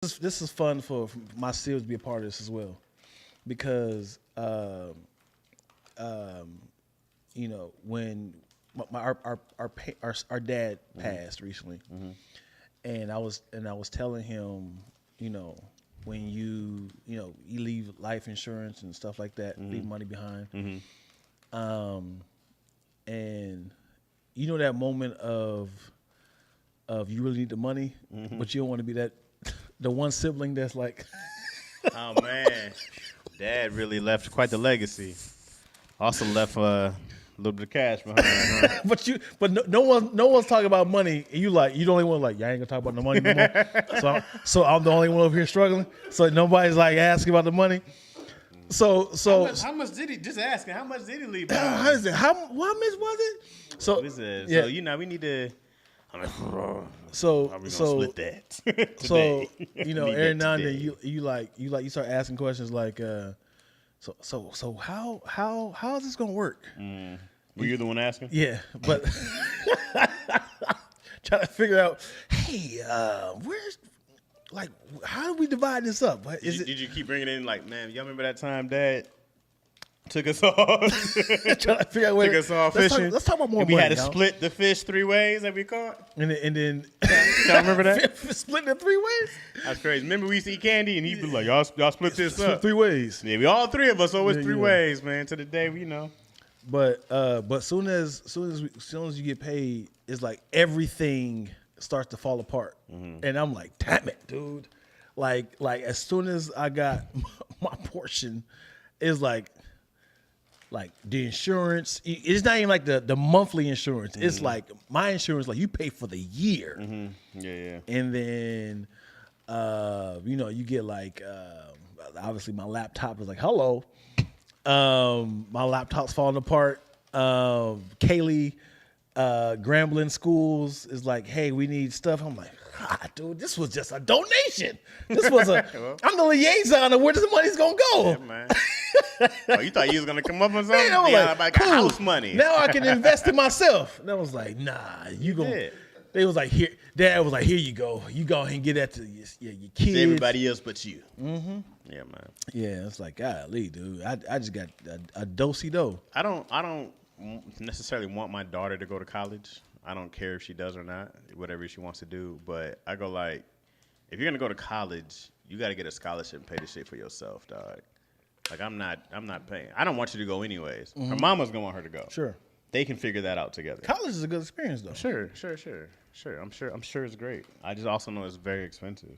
this is fun for my series to be a part of this as well, because when our dad passed recently, and I was telling him, when you leave life insurance and stuff like that, leave money behind, and that moment of you really need the money, but you don't want to be the one sibling that's like, oh man, Dad really left quite the legacy. Also left a little bit of cash behind. Huh? but no one's talking about money. And you the only one like, I ain't gonna talk about the money no more. so I'm the only one over here struggling. So nobody's like asking about the money. So how much did he just asking? How much did he leave? How much was it? So so we need to. So how we gonna split that? So every now and then you start asking questions like, so how is this gonna work? Were you the one asking? Yeah, but trying to figure out, hey, where's how do we divide this up? Did you keep bringing it in like, man, y'all remember that time Dad took us off? Trying to figure out took us off fishing. Let's talk about more and we money. had to split the fish 3 ways that we caught. And then y'all remember that? Split it 3 ways? That's crazy. Remember we used to eat candy and he'd be like, y'all split this up 3 ways. Yeah, we all 3 of us always 3 ways, man. To the day we know. But soon as you get paid, it's like everything starts to fall apart, and I'm like, damn it, dude. Like as soon as I got my portion, it's like the insurance. It's not even like the monthly insurance. It's like my insurance, like you pay for the year. Yeah. And then you get like obviously my laptop is like, hello. My laptop's falling apart. Kaylee, Grambling Schools is like, hey, we need stuff. I'm like, dude, this was just a donation. This was I'm the liaison of where this money's gonna go. Yeah, man. Oh, you thought you was gonna come up with something? Man, I was like cool. House money. Now I can invest in myself. And I was like, nah, you gonna. They was like, here. Dad was like, here you go. You go ahead and get that to your kids. To everybody else but you. Yeah, man. Yeah, it's like, golly, dude. I just got a do-si-do. I don't necessarily want my daughter to go to college. I don't care if she does or not, whatever she wants to do. But I go like, if you're gonna go to college, you got to get a scholarship and pay the shit for yourself, dog. Like I'm not paying. I don't want you to go anyways. Her mama's gonna want her to go. Sure. They can figure that out together. College is a good experience, though. Sure. I'm sure it's great. I just also know it's very expensive.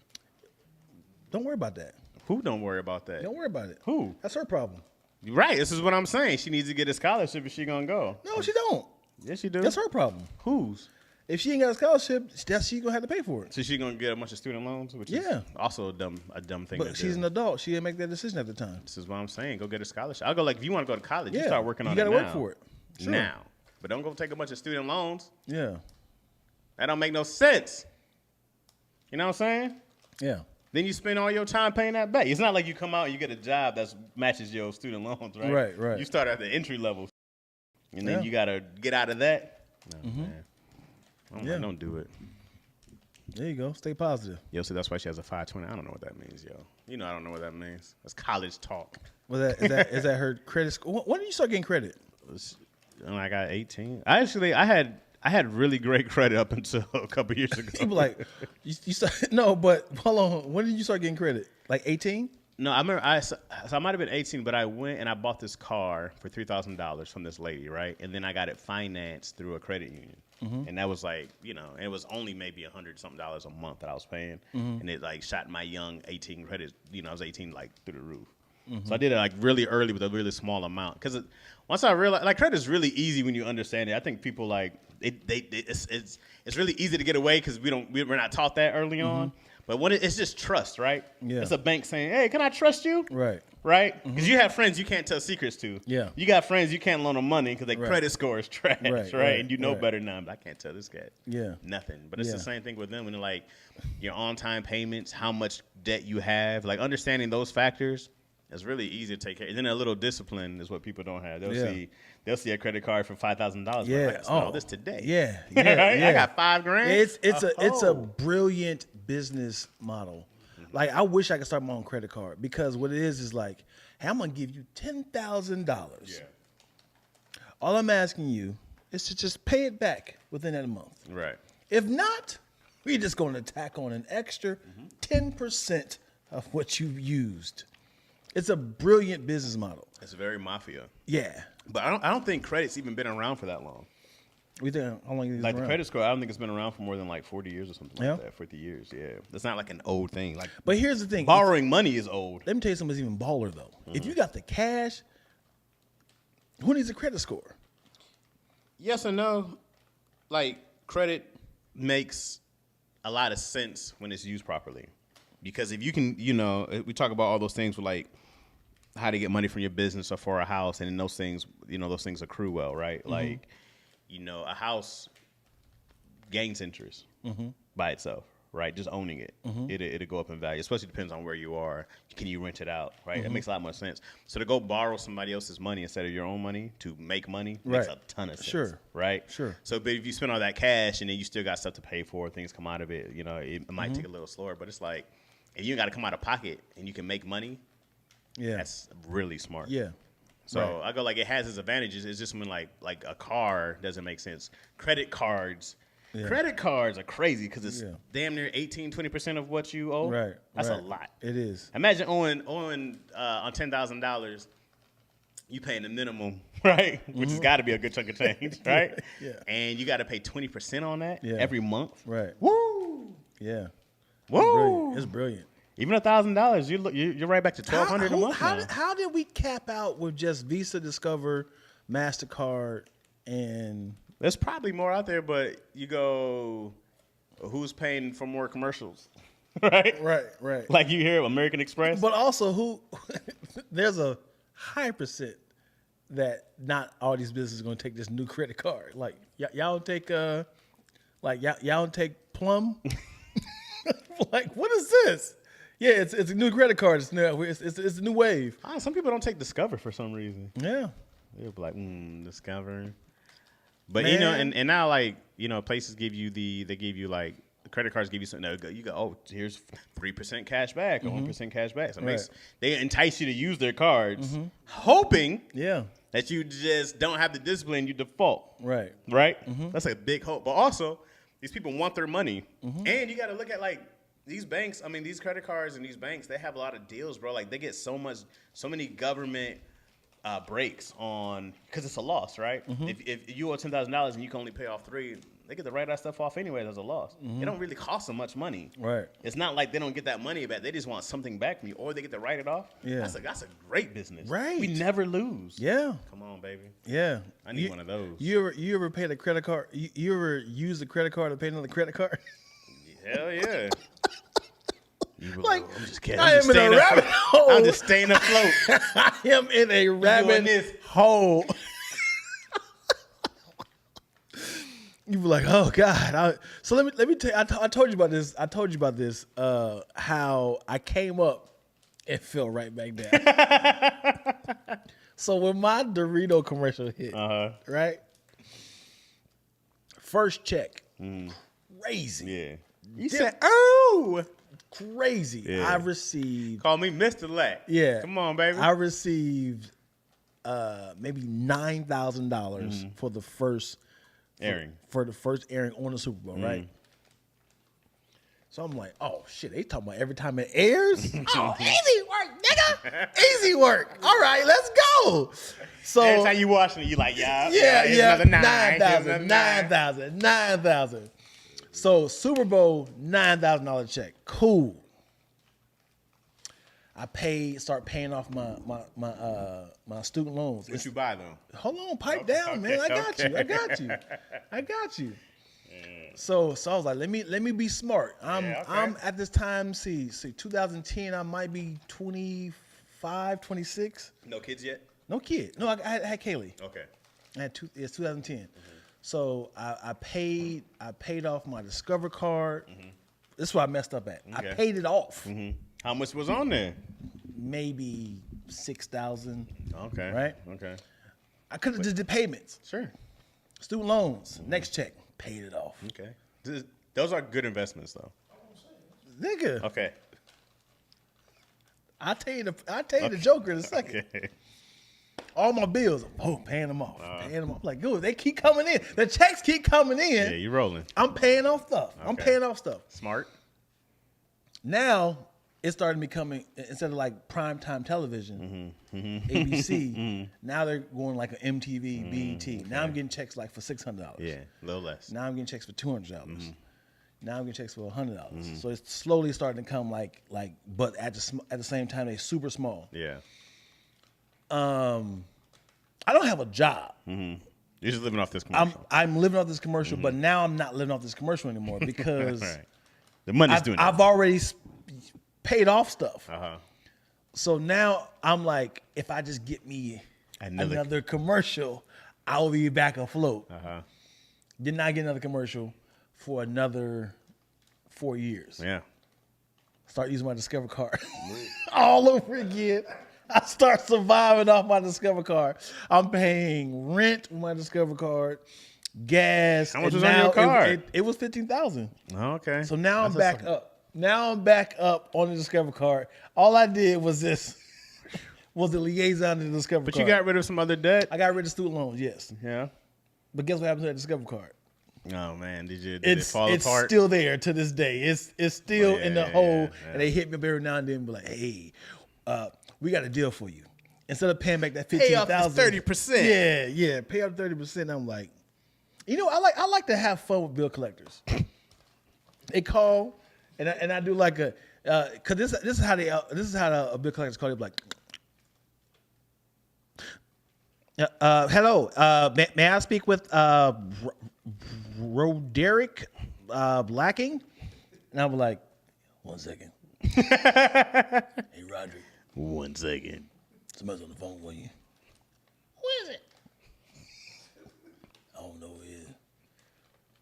Don't worry about that. Who don't worry about that? Don't worry about it. Who? That's her problem. Right. This is what I'm saying. She needs to get a scholarship if she gonna go. No, she don't. Yes, she do. That's her problem. Whose? If she ain't got a scholarship, she gonna have to pay for it. So she gonna get a bunch of student loans, which is also a dumb thing. But she's an adult. She didn't make that decision at the time. This is what I'm saying. Go get a scholarship. I'll go like if you want to go to college, you start working on it now. You gotta work for it. Sure. Now. But don't go take a bunch of student loans. Yeah. That don't make no sense. You know what I'm saying? Yeah. Then you spend all your time paying that back. It's not like you come out and you get a job that matches your student loans, right? Right. You start at the entry level, and then you got to get out of that. No, man. Don't do it. There you go. Stay positive. Yo, so that's why she has a 520. I don't know what that means, yo. I don't know what that means. That's college talk. Is that her credit score? When did you start getting credit? When I got 18. I had really great credit up until a couple years ago. People like, you start, no, but hold on. When did you start getting credit? Like 18? No, I remember I might have been 18, but I went and I bought this car for $3,000 from this lady, right? And then I got it financed through a credit union. And that was like, it was only maybe $100-something a month that I was paying. And it like shot my young 18 credit, I was 18 like through the roof. So I did it like really early with a really small amount. Because once I realized, like credit is really easy when you understand it. I think people like, it's really easy to get away because we're not taught that early on. But when it's just trust, right? Yeah. It's a bank saying, hey, can I trust you? Right. Right? Because you have friends you can't tell secrets to. Yeah. You got friends you can't loan them money because their credit score is trash, right? And you know better than them. But I can't tell this guy nothing. But it's the same thing with them when like your on-time payments, how much debt you have, like understanding those factors. It's really easy to take care. And then a little discipline is what people don't have. They'll see a credit card for $5,000. Yeah. Like, I spent all this today. Yeah. Right? I got $5,000. It's a brilliant business model. Like, I wish I could start my own credit card because what it is like, hey, I'm gonna give you $10,000. Yeah. All I'm asking you is to just pay it back within that month. Right. If not, we're just going to tack on an extra 10% of what you've used. It's a brilliant business model. It's very mafia. Yeah. But I don't think credit's even been around for that long. We think how long is it Like around? the credit score, I don't think it's been around for more than like 40 years or something like that. 50 years, yeah. It's not like an old thing. Like, But here's the thing. borrowing money is old. Let me tell you something that's even baller, though. If you got the cash, who needs a credit score? Yes and no. Like, credit makes a lot of sense when it's used properly. Because if you can, we talk about all those things with like how to get money from your business or for a house, and then those things, those things accrue well, right? Like, a house gains interest by itself, right? Just owning it, it'll go up in value. Especially depends on where you are. Can you rent it out, right? It makes a lot more sense. So to go borrow somebody else's money instead of your own money to make money makes a ton of sense, Sure. right? Sure. So, but if you spend all that cash and then you still got stuff to pay for, things come out of it. It might take a little slower, but it's like if you got to come out of pocket and you can make money, that's really smart. Yeah. So I go like it has its advantages. It's just when like a car doesn't make sense. Credit cards are crazy because it's damn near 18-20% of what you owe. Right. That's a lot. It is. Imagine owing on $10,000, you paying the minimum, right? Which has got to be a good chunk of change, right? Yeah. And you got to pay 20% on that every month. Right. Woo! Yeah. Woo! It's brilliant. Even $1,000, you're right back to $1,200 a month now. How did we cap out with just Visa, Discover, MasterCard, and... There's probably more out there, but you go, who's paying for more commercials, right? Right. Like you hear American Express. But also, there's a high percent that not all these businesses are going to take this new credit card. Like y'all don't take y'all don't take Plum. Like, what is this? Yeah, it's a new credit card. It's a new wave. Some people don't take Discover for some reason. Yeah. They'll be like, Discover. But and now like places give you like the credit cards give you something. You go, here's 3% cash back or 1% cash back. So they entice you to use their cards, hoping that you just don't have the discipline. You default. Right. That's a big hope. But also, these people want their money, and you got to look at like these banks. I mean, these credit cards and these banks, they have a lot of deals, bro. Like they get so many government breaks on because it's a loss, right? If you owe $10,000 and you can only pay off $3,000, they get to write that stuff off anyway as a loss. It don't really cost them much money. Right. It's not like they don't get that money back. They just want something back from you, or they get to write it off. Yeah. That's a great business. Right. We never lose. Yeah. Come on, baby. Yeah. I need one of those. You ever paid a credit card? You ever use a credit card to pay another credit card? Hell yeah. Like, I'm just kidding. I am in a rabbit hole. I'm just staying afloat. I am in a rabbit hole. You be like, oh God. So let me tell you. I told you about this. How I came up and fell right back down. So when my Dorito commercial hit, right? First check, crazy. Yeah. You said, oh. Crazy. Yeah. I received. Call me Mr. Lack. Yeah. Come on, baby. I received maybe $9,000 for the first airing. For the first airing on the Super Bowl, right? So I'm like, oh shit, they talking about every time it airs? Oh, easy work, nigga. Easy work. All right, let's go. So every time you watching it, you like, yeah. Another 9,000. So Super Bowl, $9,000 check. Cool. I start paying off my student loans. What you buy though? Hold on, pipe down, man. I got you. So I was like, let me be smart. I'm at this time, see 2010, I might be 25, 26. No kids yet? No kid. No, I had Kaylee. Okay. It's 2010. So I paid off my Discover card. This is what I messed up at. Okay. I paid it off. How much was on there? Maybe $6,000. Okay. Right? Okay. I could have just did payments. Sure. Student loans. Next check. Paid it off. Okay. Those are good investments though. Nigga. Okay. I'll tell you the Joker in a second. Okay. All my bills, paying them off. Paying them off. I'm like, good, they keep coming in. The checks keep coming in. Yeah, you rolling. I'm paying off stuff. Okay. I'm paying off stuff. Smart. Now it started becoming, instead of like primetime television, ABC. Now they're going like an MTV, BET. Now I'm getting checks like for $600. Yeah, a little less. Now I'm getting checks for $200. Now I'm getting checks for $100. So it's slowly starting to come like, but at the same time they super small. Yeah. I don't have a job. You're just living off this commercial. I'm living off this commercial, but now I'm not living off this commercial anymore because Right. The money's doing it. I've already paid off stuff. Uh-huh. So now I'm like, if I just get me another commercial, I'll be back afloat. Uh-huh. Did not get another commercial for another 4 years. Yeah. Start using my Discover card all over again. I start surviving off my Discover card. I'm paying rent with my Discover card, gas. How much was on your card? It was $15,000. Oh, okay. So now I'm back up. Now I'm back up on the Discover card. All I did was this. Was the liaison to the Discover card. But you got rid of some other debt? I got rid of student loans, yes. Yeah. But guess what happened to that Discover card? Oh man, did it fall apart? It's still there to this day. It's still in the hole, yeah. and they hit me up every now and then and be like, hey, we got a deal for you. Instead of paying back that $15,000. Pay off 30%. Yeah. Pay up 30%. I'm like, I like to have fun with bill collectors. They call, and I do like a, cause this is how a bill collector's call you, like, hello, may I speak with Roderick Lacking? And I'm like, 1 second. Hey, Roderick. 1 second. Somebody's on the phone with you. Who is it? I don't know who it is.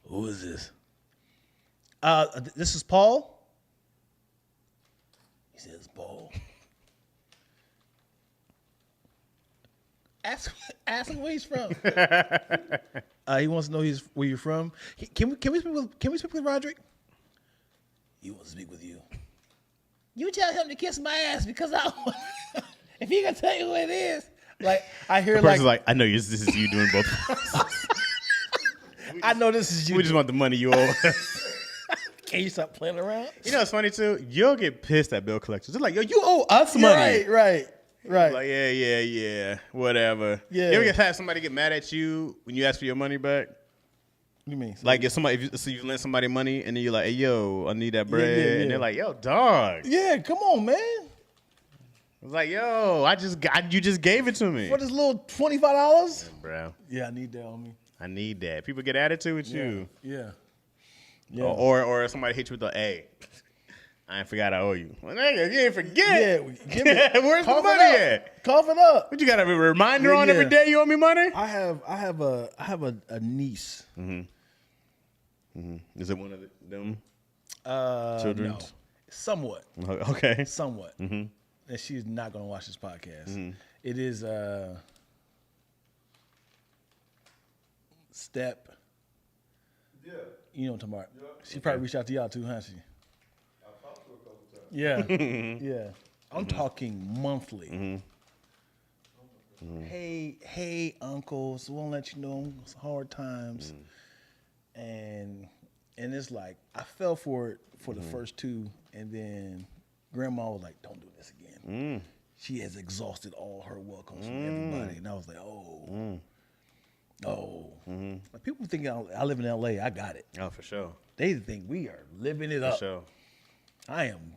Who is this? This is Paul. He says, Paul. Ask him where he's from. He wants to know where you're from. Can we speak with Roderick? He wants to speak with you. You tell him to kiss my ass because if he can tell you who it is. Like I hear the person's like, I know this is you doing both. I know this is you. We just want the money you owe. Can you stop playing around? You know what's funny too? You'll get pissed at bill collectors. They're like, yo, you owe us money. Right. Like, yeah, whatever. Yeah. You ever have somebody get mad at you when you ask for your money back? What do you mean? Like if you lend somebody money and then you're like, hey, yo, I need that bread. Yeah. And they're like, yo, dog. Yeah, come on, man. It's like, yo, you just gave it to me. For this little $25? Bro. Yeah, I need that on me. I need that. People get attitude with you. Yeah. Or somebody hit you with the, hey, I forgot I owe you. Well, nigga, you ain't forget. Yeah, give me. Where's the money at? Cough it up. What, you got a reminder on every day you owe me money? I have a niece. Is it one of them? Children? No. Somewhat. Okay. Somewhat. And she's not going to watch this podcast. It is Step. Yeah. You know what I'm talking about. Yep. She probably reached out to y'all too, huh? She? I've talked to her a couple times. Yeah. I'm talking monthly. Hey, uncles, won't let you know it's hard times. And it's like I fell for it for the first two, and then grandma was like, don't do this again. She has exhausted all her welcomes from everybody. And I was like, Like, people think I live in L.A. I got it. Oh, for sure. They think we are living it up. For sure. I am.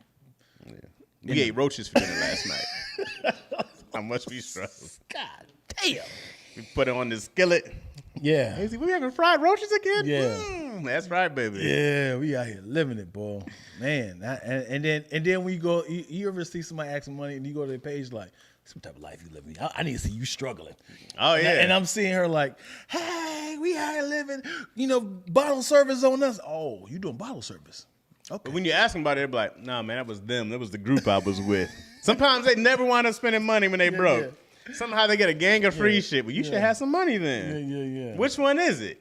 Yeah. We ate roaches for dinner last night. How much we struggled. God damn. We put it on the skillet. Yeah. Hey, we having fried roaches again? Yeah. That's right, baby. Yeah, we out here living it, boy. Man, and then we go. You ever see somebody asking money and you go to their page like, "Some type of life you living? I need to see you struggling." Oh yeah. And I'm seeing her like, "Hey, we out here living. Bottle service on us. Oh, you doing bottle service? Okay." But when you ask them about it, they're like, "Nah, man, that was them. That was the group I was with." Sometimes they never wind up spending money when they broke. Yeah. Somehow they get a gang of free shit. Well, you should have some money then. Yeah. Which one is it?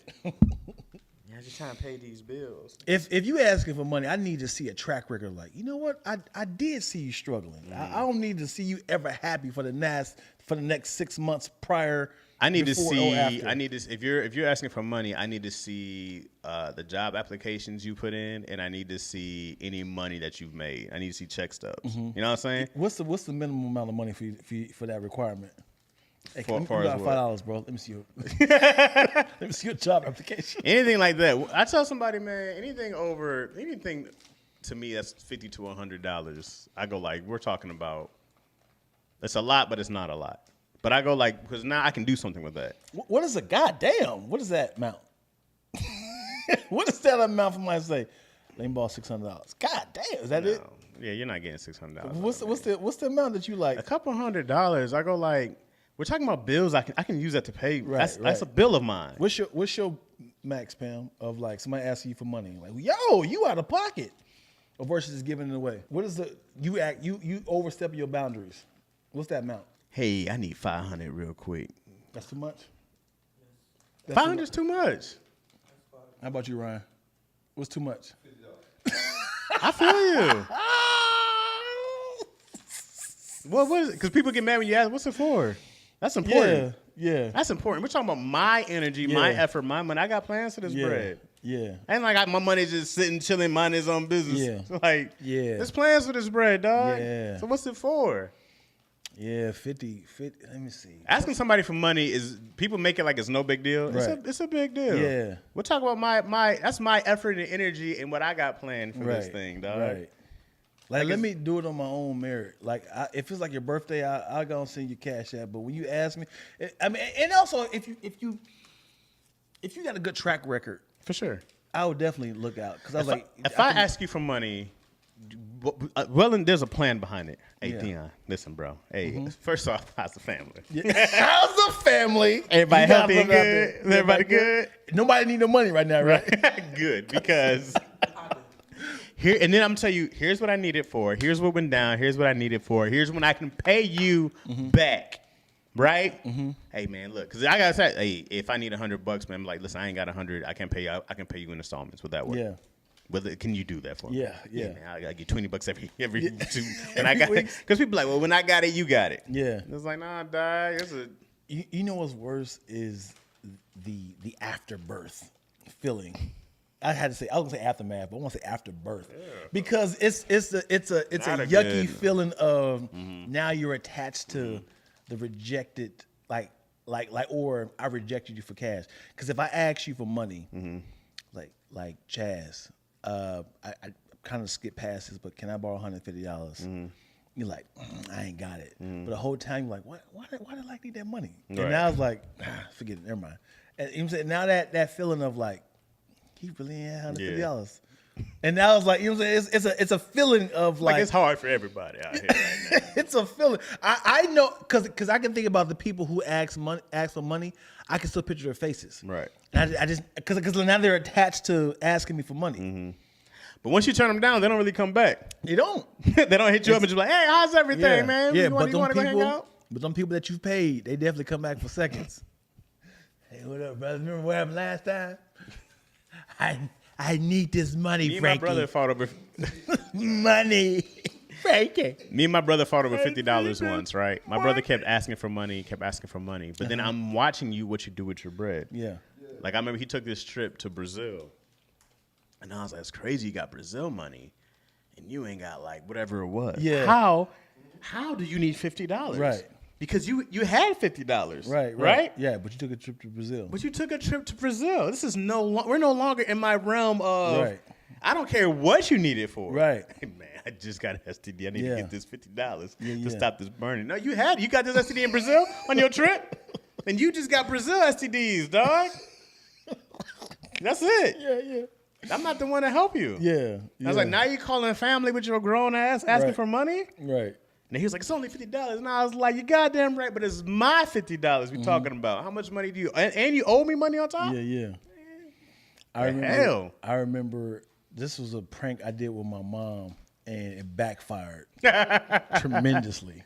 just trying to pay these bills. If you asking for money, I need to see a track record. Like, you know what? I did see you struggling. I don't need to see you ever happy for the next 6 months prior. I need to before or see. after. I need to. If you're asking for money, I need to see the job applications you put in, and I need to see any money that you've made. I need to see check stubs. You know what I'm saying? What's the minimum amount of money for that requirement? Hey, For- you for got as what? $5, bro. Let me see your let me see your job application. Anything like that. I tell somebody, man, anything to me that's $50 to $100. I go like, we're talking about. It's a lot, but it's not a lot. But I go like, because now I can do something with that. What is a goddamn? What is that amount? What is that amount for my say? Let me borrow $600. God damn, is that it? Yeah, you're not getting $600. What's the amount that you like? A couple $100. I go like, we're talking about bills. I can use that to pay. Right, That's a bill of mine. What's your max, Pam, of like somebody asking you for money? Like, yo, you out of pocket. Or versus just giving it away. What is you overstep your boundaries. What's that amount? Hey, I need 500 real quick. That's too much? 500 is too much. How about you, Ryan? What's too much? I feel you. What is it? Because people get mad when you ask, what's it for? That's important. Yeah. That's important. We're talking about my energy, my effort, my money. I got plans for this bread. Yeah. Ain't like my money just sitting, chilling, minding his own business. Yeah. There's plans for this bread, dog. Yeah. So what's it for? Yeah, 50. Let me see. Asking somebody for money is, people make it like it's no big deal. Right. It's a big deal. Yeah. We're talking about that's my effort and energy and what I got planned for this thing, dog. Right. Like let me do it on my own merit. Like if it's like your birthday, I'll go and send you cash app. But when you ask me, and also if you got a good track record, For sure. I would definitely look out because I was If I ask you for money, then there's a plan behind it. Hey, Yeah. Dion, listen, bro. Hey, first off, how's the family? how's the family? Everybody You gotta healthy and look out good? there. Everybody good? Nobody need no money right now, right? Good, because here, and then I'm telling you, here's what I need it for. Here's what went down. Here's what I need it for. Here's when I can pay you back. Right? Hey man, look, because I gotta say, hey, if I need $100, man, I'm like, listen, I ain't got 100. I can pay you. I can pay you in installments. Would that work? Yeah. Can you do that for me? Yeah. Man, I gotta get $20 every two. When I got it, because people like, well, when I got it, you got it. Yeah. It's like, nah, dog. You know what's worse is the afterbirth feeling. I had to say, I was gonna say aftermath, but I want to say afterbirth because it's a Not a yucky good- feeling of now you're attached to the rejected, like or I rejected you for cash. Because if I ask you for money, like Chaz, I kind of skip past this, but can I borrow $150? You're like, I ain't got it. But the whole time you're like, why did I need that money? Right. And now it's like, forget it, never mind. And you know what I'm saying? Now that feeling of like, he really ain't $150. And now it's like, you know what I'm saying? It's a feeling of like it's hard for everybody out here right now. it's a feeling. I know because I can think about the people who ask for money. I can still picture their faces. Right. And I just because now they're attached to asking me for money. But once you turn them down, they don't really come back. They don't. They don't hit you up and just be like, hey, how's everything, man? Yeah, you want to go hang people, out? but them people that you've paid, they definitely come back for seconds. Hey, what up, brother? Remember what happened last time? I need this money, Me and Frankie. my brother fought over money, Frankie. Me and my brother fought over $50 once, right? My brother kept asking for money, but then I'm watching what you do with your bread. Yeah. Like I remember he took this trip to Brazil, and I was like, "It's crazy, you got Brazil money, and you ain't got like whatever it was. Yeah. How do you need $50? Right. Because you had $50. Right. Yeah, but you took a trip to Brazil. But you took a trip to Brazil. This is we're no longer in my realm of. Right. I don't care what you need it for. Right. Hey, man, I just got an STD. I need to get this $50 Yeah. to stop this burning. No, you got this STD in Brazil on your trip, and you just got Brazil STDs, dog. That's it. Yeah. I'm not the one to help you. Yeah. I was like, now you calling family with your grown ass asking Right. for money? Right. And he was like, it's only $50. And I was like, you goddamn right, but it's my $50 we're talking about. How much money do you and you owe me money on top? Yeah. Hell. I remember this was a prank I did with my mom, and it backfired tremendously.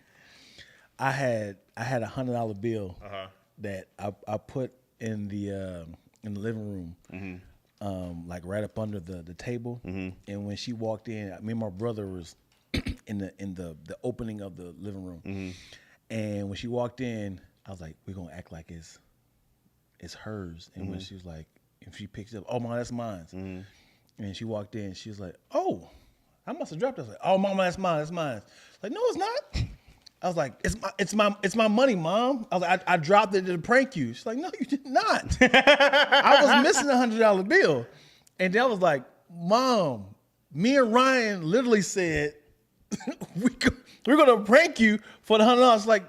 I had a $100 bill that I put in the living room like right up under the table. And when she walked in, me and my brother was in the opening of the living room. And when she walked in, I was like, we're gonna act like it's hers. And when she was like, if she picks it up, oh, mom, that's mine. And she walked in, she was like, oh, I must have dropped it. I was like, oh, mama, that's mine, that's mine. Like, no, it's not. I was like, it's my money, mom. I was like, I dropped it to prank you. She's like, no, you did not. I was missing $100 bill. And then I was like, mom, me and Ryan literally said, we're gonna prank you for the $100. Like,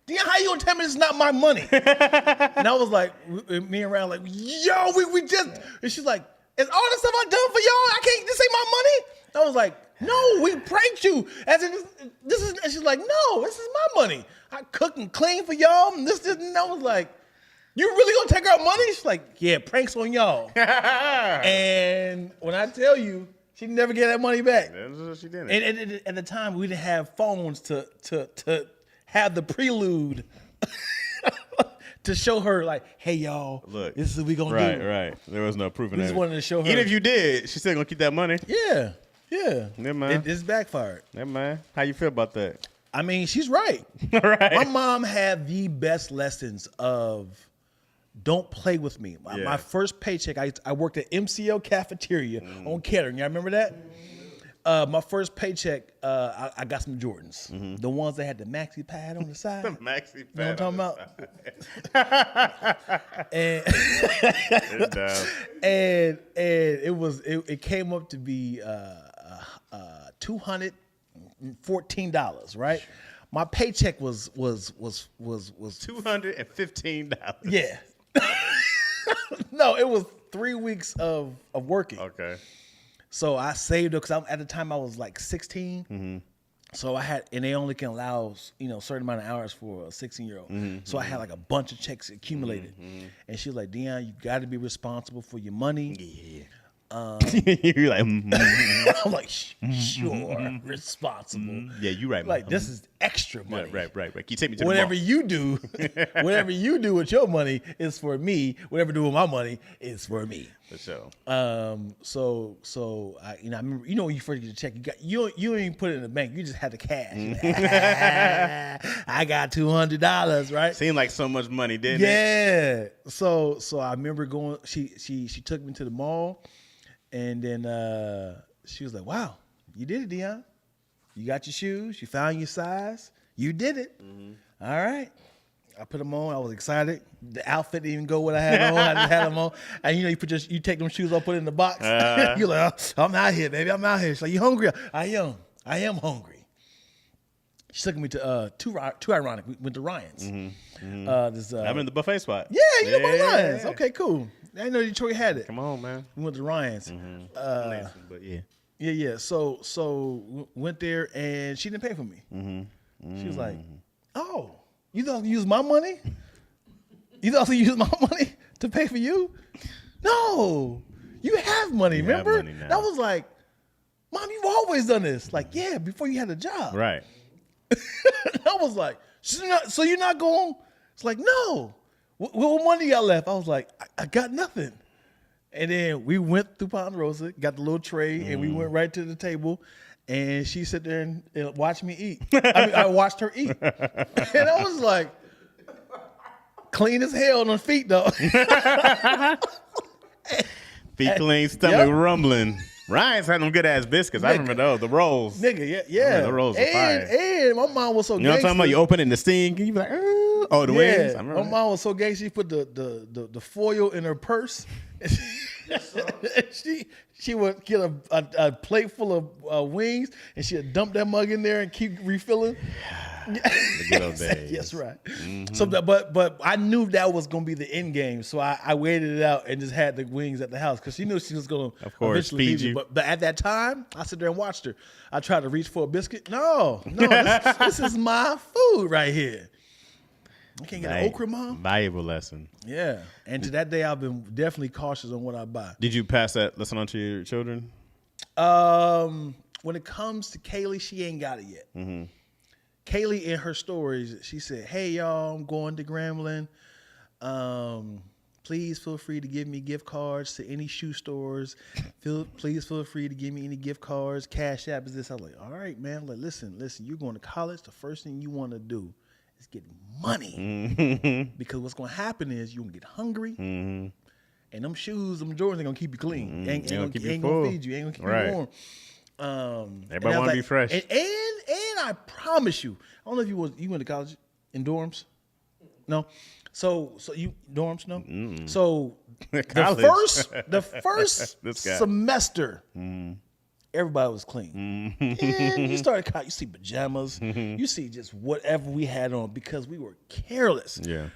Dion, how you gonna tell me this is not my money? And I was like, me and Ryan like, yo, we just, and she's like, is all the stuff I done for y'all? This ain't my money? I was like, no, we pranked you. As in, this is, and she's like, no, this is my money. I cook and clean for y'all. And and I was like, you really gonna take our money? She's like, yeah, pranks on y'all. And when I tell you, she never get that money back. That's what she did. And at the time, we didn't have phones to have the prelude to show her like, hey y'all, look, this is what we gonna do. Right. There was no proof in that. We just wanted to show her. Even if you did, she's still gonna keep that money. Yeah. Never mind. It's backfired. Never mind. How you feel about that? I mean, she's right. Right. My mom had the best lessons of don't play with me. My first paycheck, I worked at MCL cafeteria on catering. Y'all remember that? My first paycheck, I got some Jordans. The ones that had the maxi pad on the side. The maxi pad. You know what I'm talking about? And it came up to be $214, right? My paycheck was $215. Yeah. No, it was 3 weeks of working. Okay. So I saved it because at the time I was like 16. So and they only can allow, a certain amount of hours for a 16-year-old. So I had like a bunch of checks accumulated. And she was like, Dion, you got to be responsible for your money. Yeah. You're like, I'm like, sure, responsible. Yeah, you right. Like, this is extra money. Right. Can you take me to whatever the mall? you do, whatever you do with your money is for me. Whatever you do with my money is for me. For sure. So I remember, when you first get a check, you don't even put it in the bank. You just had the cash. I got $200, right? Seemed like so much money, didn't it? Yeah. So I remember going. She took me to the mall. And then she was like, wow, you did it, Dion. You got your shoes. You found your size. You did it. All right. I put them on. I was excited. The outfit didn't even go what I had on. I just had them on. And you take them shoes off, put it in the box. You're like, I'm out here, baby. I'm out here. She's like, you hungry? I am hungry. She took me to too ironic. We went to Ryan's. I'm in the buffet spot. Yeah, you know about Ryan's. Okay, cool. I didn't know Detroit had it. Come on, man. We went to Ryan's. But yeah. Yeah. So went there and she didn't pay for me. She was like, "Oh, you thought to use my money? You thought to use my money to pay for you? No, you have money. Remember?" And I was like, "Mom, you've always done this. Like, yeah, before you had a job." Right. I was like, "So you're not going?" It's like, "No. What money y'all left?" I was like, I got nothing. And then we went through Ponderosa, got the little tray, and we went right to the table. And she sat there and watched me eat. I watched her eat. And I was like, clean as hell on her feet, though. Feet clean, stomach rumbling. Ryan's had them good ass biscuits. Nigga. I remember those, the rolls. Nigga, yeah. The rolls were fire. And my mom was so gangster. You know what I'm talking about? You open it and the sting, you be like, oh, the wings. I my mom was so gangster. She put the foil in her purse. She would get a plate full of wings, and she'd dump that mug in there and keep refilling. The good old days. Yes, right. So, but I knew that was gonna be the end game, so I waited it out and just had the wings at the house because she knew she was gonna eventually feed leave you. But at that time, I sat there and watched her. I tried to reach for a biscuit. No, this is my food right here. I can't get an okra, Mom. Valuable lesson. Yeah, and to that day, I've been definitely cautious on what I buy. Did you pass that lesson on to your children? When it comes to Kaylee, she ain't got it yet. Kaylee, in her stories, she said, "Hey y'all, I'm going to Grambling. please feel free to give me gift cards to any shoe stores. Please feel free to give me any gift cards. Cash App is this. I was like, all right, man. Like, listen, you're going to college. The first thing you want to do is get money. Because what's going to happen is you're going to get hungry. And them shoes, them Jordans ain't going to keep you clean. Ain't going to feed you. Ain't going to keep you warm. Everybody want to be fresh. And I promise you, I don't know if you went to college in dorms. No, so you dorms no. So the first semester, everybody was clean. And you started you see pajamas, you see just whatever we had on because we were careless. Yeah.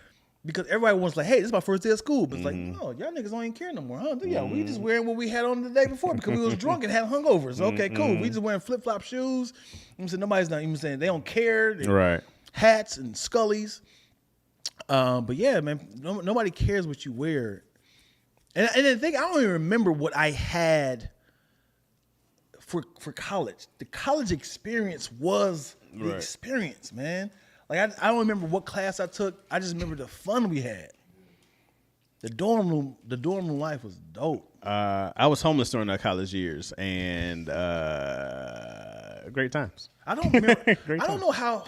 Because everybody was like, hey, this is my first day of school. But it's like, no, y'all niggas don't even care no more, huh? Yeah, we just wearing what we had on the day before because we was drunk and had hangovers. Okay, cool. We just wearing flip-flop shoes. I'm saying nobody's not even saying they don't care. Right. Hats and scullies. But yeah, man, nobody cares what you wear. And the thing, I don't even remember what I had for college. The college experience was the experience, man. Like I don't remember what class I took. I just remember the fun we had. The dorm room life was dope. I was homeless during our college years, and great times. I don't remember. I don't know how.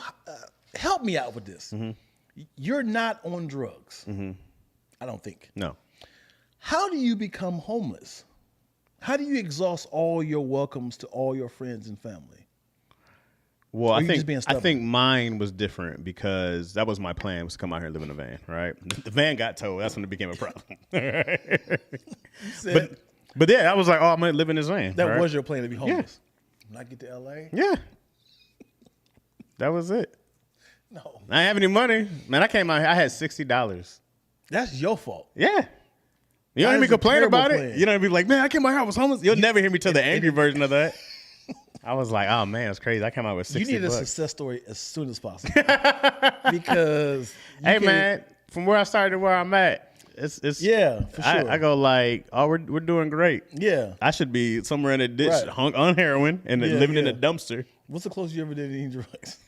Help me out with this. You're not on drugs. I don't think. No. How do you become homeless? How do you exhaust all your welcomes to all your friends and family? Well, I think mine was different because that was my plan, was to come out here and live in a van, right? The van got towed. That's when it became a problem. But yeah, I was like, oh, I'm going to live in this van. That was your plan, to be homeless? Yeah. When I get to L.A.? Yeah. That was it. No. I didn't have any money. Man, I came out here, I had $60. That's your fault. Yeah. You don't even complain about it. You don't be like, man, I came out here, I was homeless. You'll never hear me tell the angry version of that. I was like, oh man, it's crazy. I came out with $60. You need a success story as soon as possible. Because man, from where I started to where I'm at, it's yeah, for sure. I go like, oh, we're doing great. Yeah. I should be somewhere in a ditch, hung on heroin and living in a dumpster. What's the closest you ever did to eating drugs?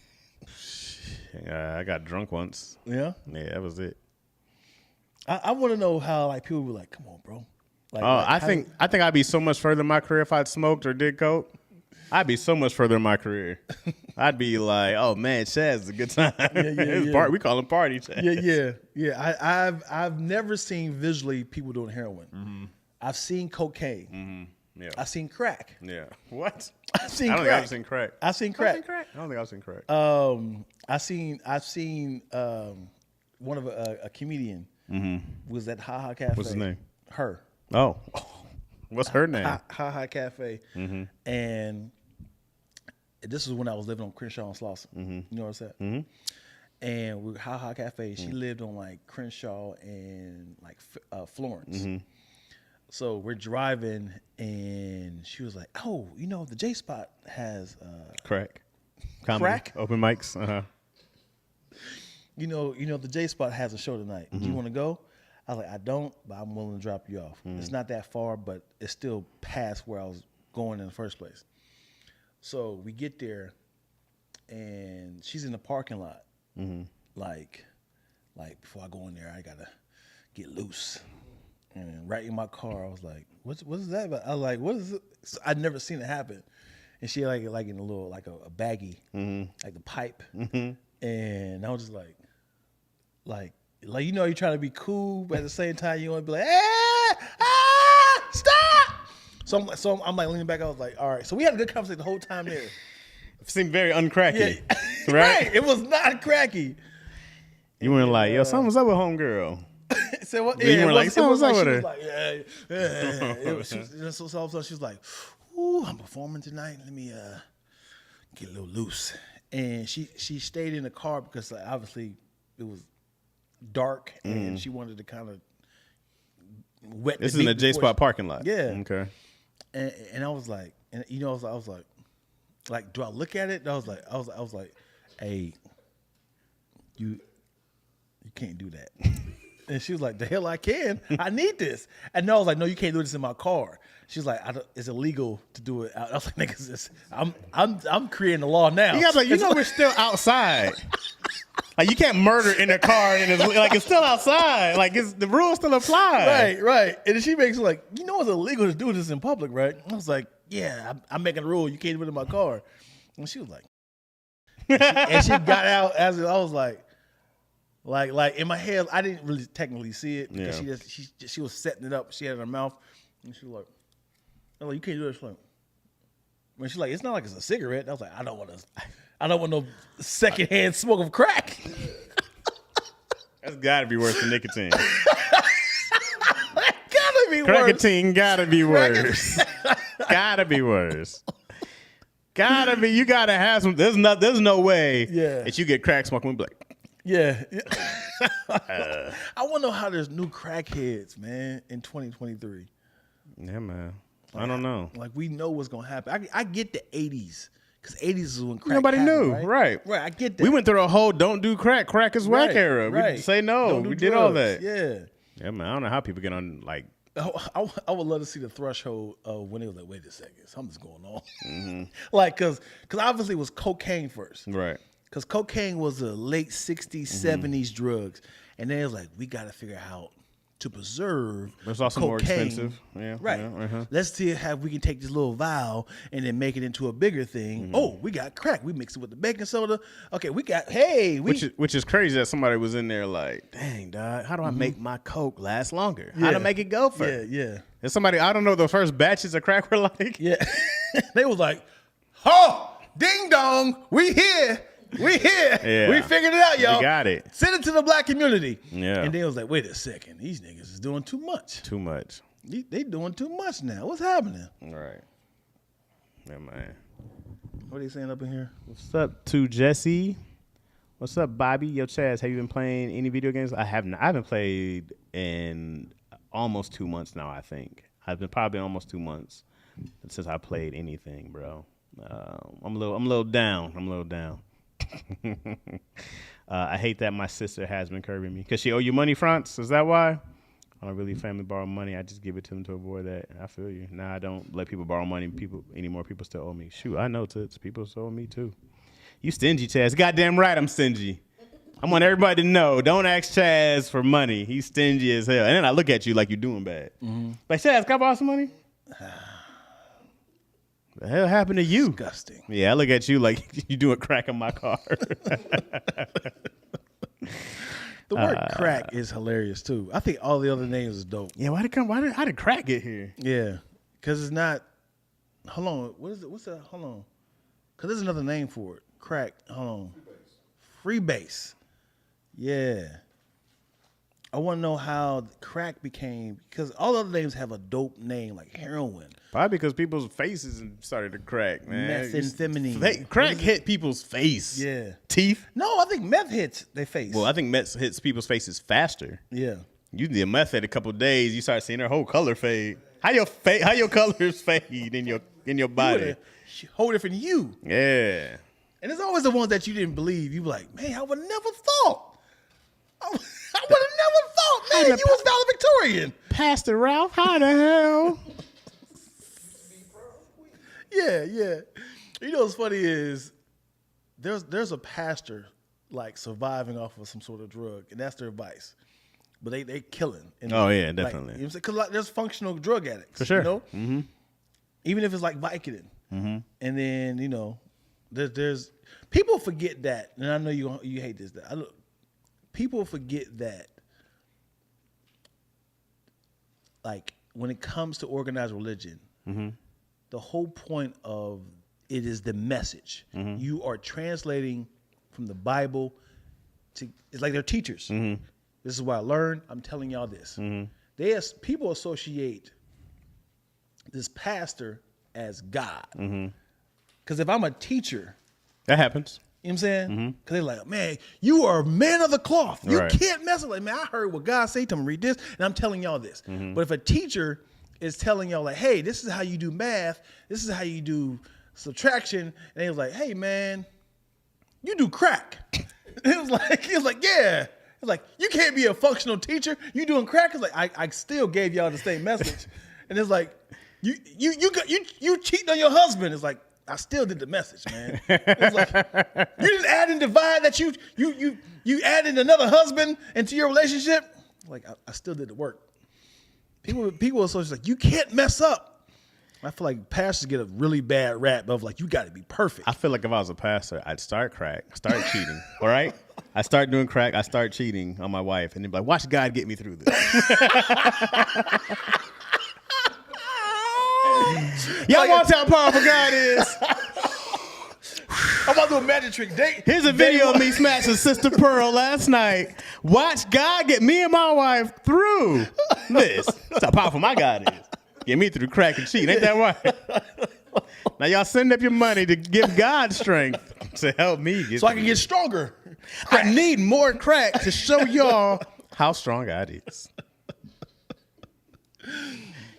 I got drunk once. Yeah? Yeah, that was it. I want to know how like people were like, come on, bro. Like, I think I'd be so much further in my career if I'd smoked or did coke. I'd be so much further in my career. I'd be like, oh man, Chaz is a good time. We call him party Chaz. Yeah. I've never seen visually people doing heroin. I've seen cocaine. Yeah. I've seen crack. Yeah. What? I've seen I don't crack. think I've seen crack. I've seen crack. I don't think I've seen crack. I've seen one of a comedian was at Ha Ha Cafe. What's his name? Her. Oh. What's her name? Ha Ha Cafe. And this is when I was living on Crenshaw and Slauson. You know what I'm saying? And we were Ha Ha Cafe. She lived on like Crenshaw and like Florence. So we're driving, and she was like, "Oh, you know, the J Spot has crack, comedy, crack, open mics. You know, the J Spot has a show tonight. Do you want to go?" I was like, "I don't, but I'm willing to drop you off. It's not that far, but it's still past where I was going in the first place." So we get there, and she's in the parking lot. Like before I go in there, I gotta get loose. And right in my car, I was like, what is that about? I was like, what is it? So I'd never seen it happen. And she like in a little, like a baggie, like the pipe. And I was just like, you know, you're trying to be cool, but at the same time, you want to be like, stop. So I'm like leaning back. I was like, all right. So we had a good conversation the whole time there. It seemed very uncracky. Yeah. Right? It was not cracky. You weren't like, yo, something's up with homegirl. So what? You weren't like, something's up with her. So all of a sudden she was like, "Ooh, I'm performing tonight. Let me get a little loose." And she stayed in the car because like, obviously it was dark and she wanted to kind of wet. This is in a J Spot parking lot. Yeah. Okay. And I was like, and you know, I was like, do I look at it? I was like, hey, you can't do that. And she was like, the hell I can. I need this. And I was like, no, you can't do this in my car. She was like, it's illegal to do it. I was like, niggas, I'm creating the law now. You guys like, you know we're still outside. Like you can't murder in a car and it's still outside. Like the rules still apply. Right. And then she makes it like, you know it's illegal to do this in public, right? I was like, yeah, I'm making a rule. You can't do it in my car. And she was like, and she got out as I was like in my head, I didn't really technically see it because she was setting it up. She had it in her mouth, and she was like, you can't do this. When she's like, it's not like it's a cigarette. And I was like, I don't want no secondhand smoke of crack. That's gotta be worse than nicotine. Gotta be worse. Cracatine gotta be worse. Gotta be worse. Gotta be. You gotta have some. There's no way that you get crack smoking and be like, yeah. I want to know how there's new crackheads, man, in 2023. Yeah, man. I don't know. Like we know what's gonna happen. I get the 80s because 80s is when crack. Nobody happened, knew, right? Right. I get that. We went through a whole "don't do crack, crack is whack" era. Right. We say no. Don't do We did all drugs. that. Yeah, man. I don't know how people get on like. I would love to see the threshold of when it was like, wait a second, something's going on. Mm-hmm. Like, cause obviously it was cocaine first, right? Because cocaine was a late 60s, 70s drugs, and then it was like we got to figure out to preserve. It's also cocaine. more expensive, yeah. Right. Yeah, Let's see how we can take this little vial and then make it into a bigger thing. Mm-hmm. Oh, we got crack. We mix it with the baking soda. Okay, which is crazy that somebody was in there like, dang, dog, how do I make my Coke last longer? How to make it go further? Yeah. And somebody, I don't know, the first batches of crack were like, yeah, they was like, oh, ding dong, we here. We here. Yeah. We figured it out, y'all. We got it. Send it to the black community. Yeah. And then it was like, wait a second. These niggas is doing too much. Too much. They doing too much now. What's happening? Right. Yeah, man. What are they saying up in here? What's up to Jesse? What's up, Bobby? Yo, Chaz, have you been playing any video games? I haven't. I haven't played in almost 2 months now, I think. I've been probably almost 2 months since I played anything, bro. I'm a little down. I hate that my sister has been curbing me because she owe you money, France. Is that why? I don't really family borrow money. I just give it to them to avoid that. I feel you. Now I don't let people borrow money anymore. People still owe me. Shoot, I know toots. People still owe me too. You stingy, Chaz. Goddamn right, I'm stingy. I want everybody to know. Don't ask Chaz for money. He's stingy as hell. And then I look at you like you're doing bad. Mm-hmm. Like, Chaz, can I borrow some money? The hell happened to you? Disgusting. Yeah, I look at you like you doing crack in my car. The word crack is hilarious too. I think all the other names is dope. Yeah, how did crack get here? Yeah, because it's not. Hold on, what is it? What's that? Hold on, because there's another name for it. Crack. Hold on. Freebase. Yeah. I want to know how crack became, because all other names have a dope name like heroin. Probably because people's faces started to crack, man. Methamphetamine. Crack hit people's face. Yeah. Teeth. No, I think meth hits their face. Well, I think meth hits people's faces faster. Yeah. You did meth at a couple of days, you start seeing their whole color fade. How your colors fade in your body? Whole different hue. Yeah. And it's always the ones that you didn't believe. You be like, man, I would never thought. I would have never thought, man, you was valedictorian. Pastor Ralph, how the hell? Yeah. You know what's funny is there's a pastor like surviving off of some sort of drug, and that's their advice. But they killing. Oh yeah, definitely. Like, you know what I'm saying? Because like, there's functional drug addicts. For sure. You know? Mm-hmm. Even if it's like Vicodin. Mm-hmm. And then, there's people forget that, and I know you hate this. People forget that, like, when it comes to organized religion, mm-hmm. the whole point of it is the message. Mm-hmm. You are translating from the Bible to, it's like they're teachers. Mm-hmm. This is what I learned. I'm telling y'all this. Mm-hmm. People associate this pastor as God. Because if I'm a teacher, that happens. You know what I'm saying? Because they're like, man, you are a man of the cloth. You can't mess with it. Man, I heard what God said to me. Read this, and I'm telling y'all this. But if a teacher is telling y'all like, hey, this is how you do math. This is how you do subtraction. And they was like, hey, man, you do crack. It was like, yeah. It's like, you can't be a functional teacher. You doing crack? It's like, I still gave y'all the same message. And it's like, you cheating on your husband. It's like, I still did the message, man. It was like, you didn't add and divide that you added another husband into your relationship. Like, I still did the work. People are so just like, you can't mess up. I feel like pastors get a really bad rap of like, you got to be perfect. I feel like if I was a pastor, I'd start crack, start cheating. All right, I start doing crack, I start cheating on my wife, and then be like, watch God get me through this. Y'all want to tell how powerful God is? I'm about to do a magic trick. Here's a video of me smashing Sister Pearl last night. Watch God get me and my wife through this. That's how powerful my God is. Get me through crack and cheat. Ain't that right? Now y'all send up your money to give God strength to help me get so I can get stronger. I need more crack to show y'all how strong God is.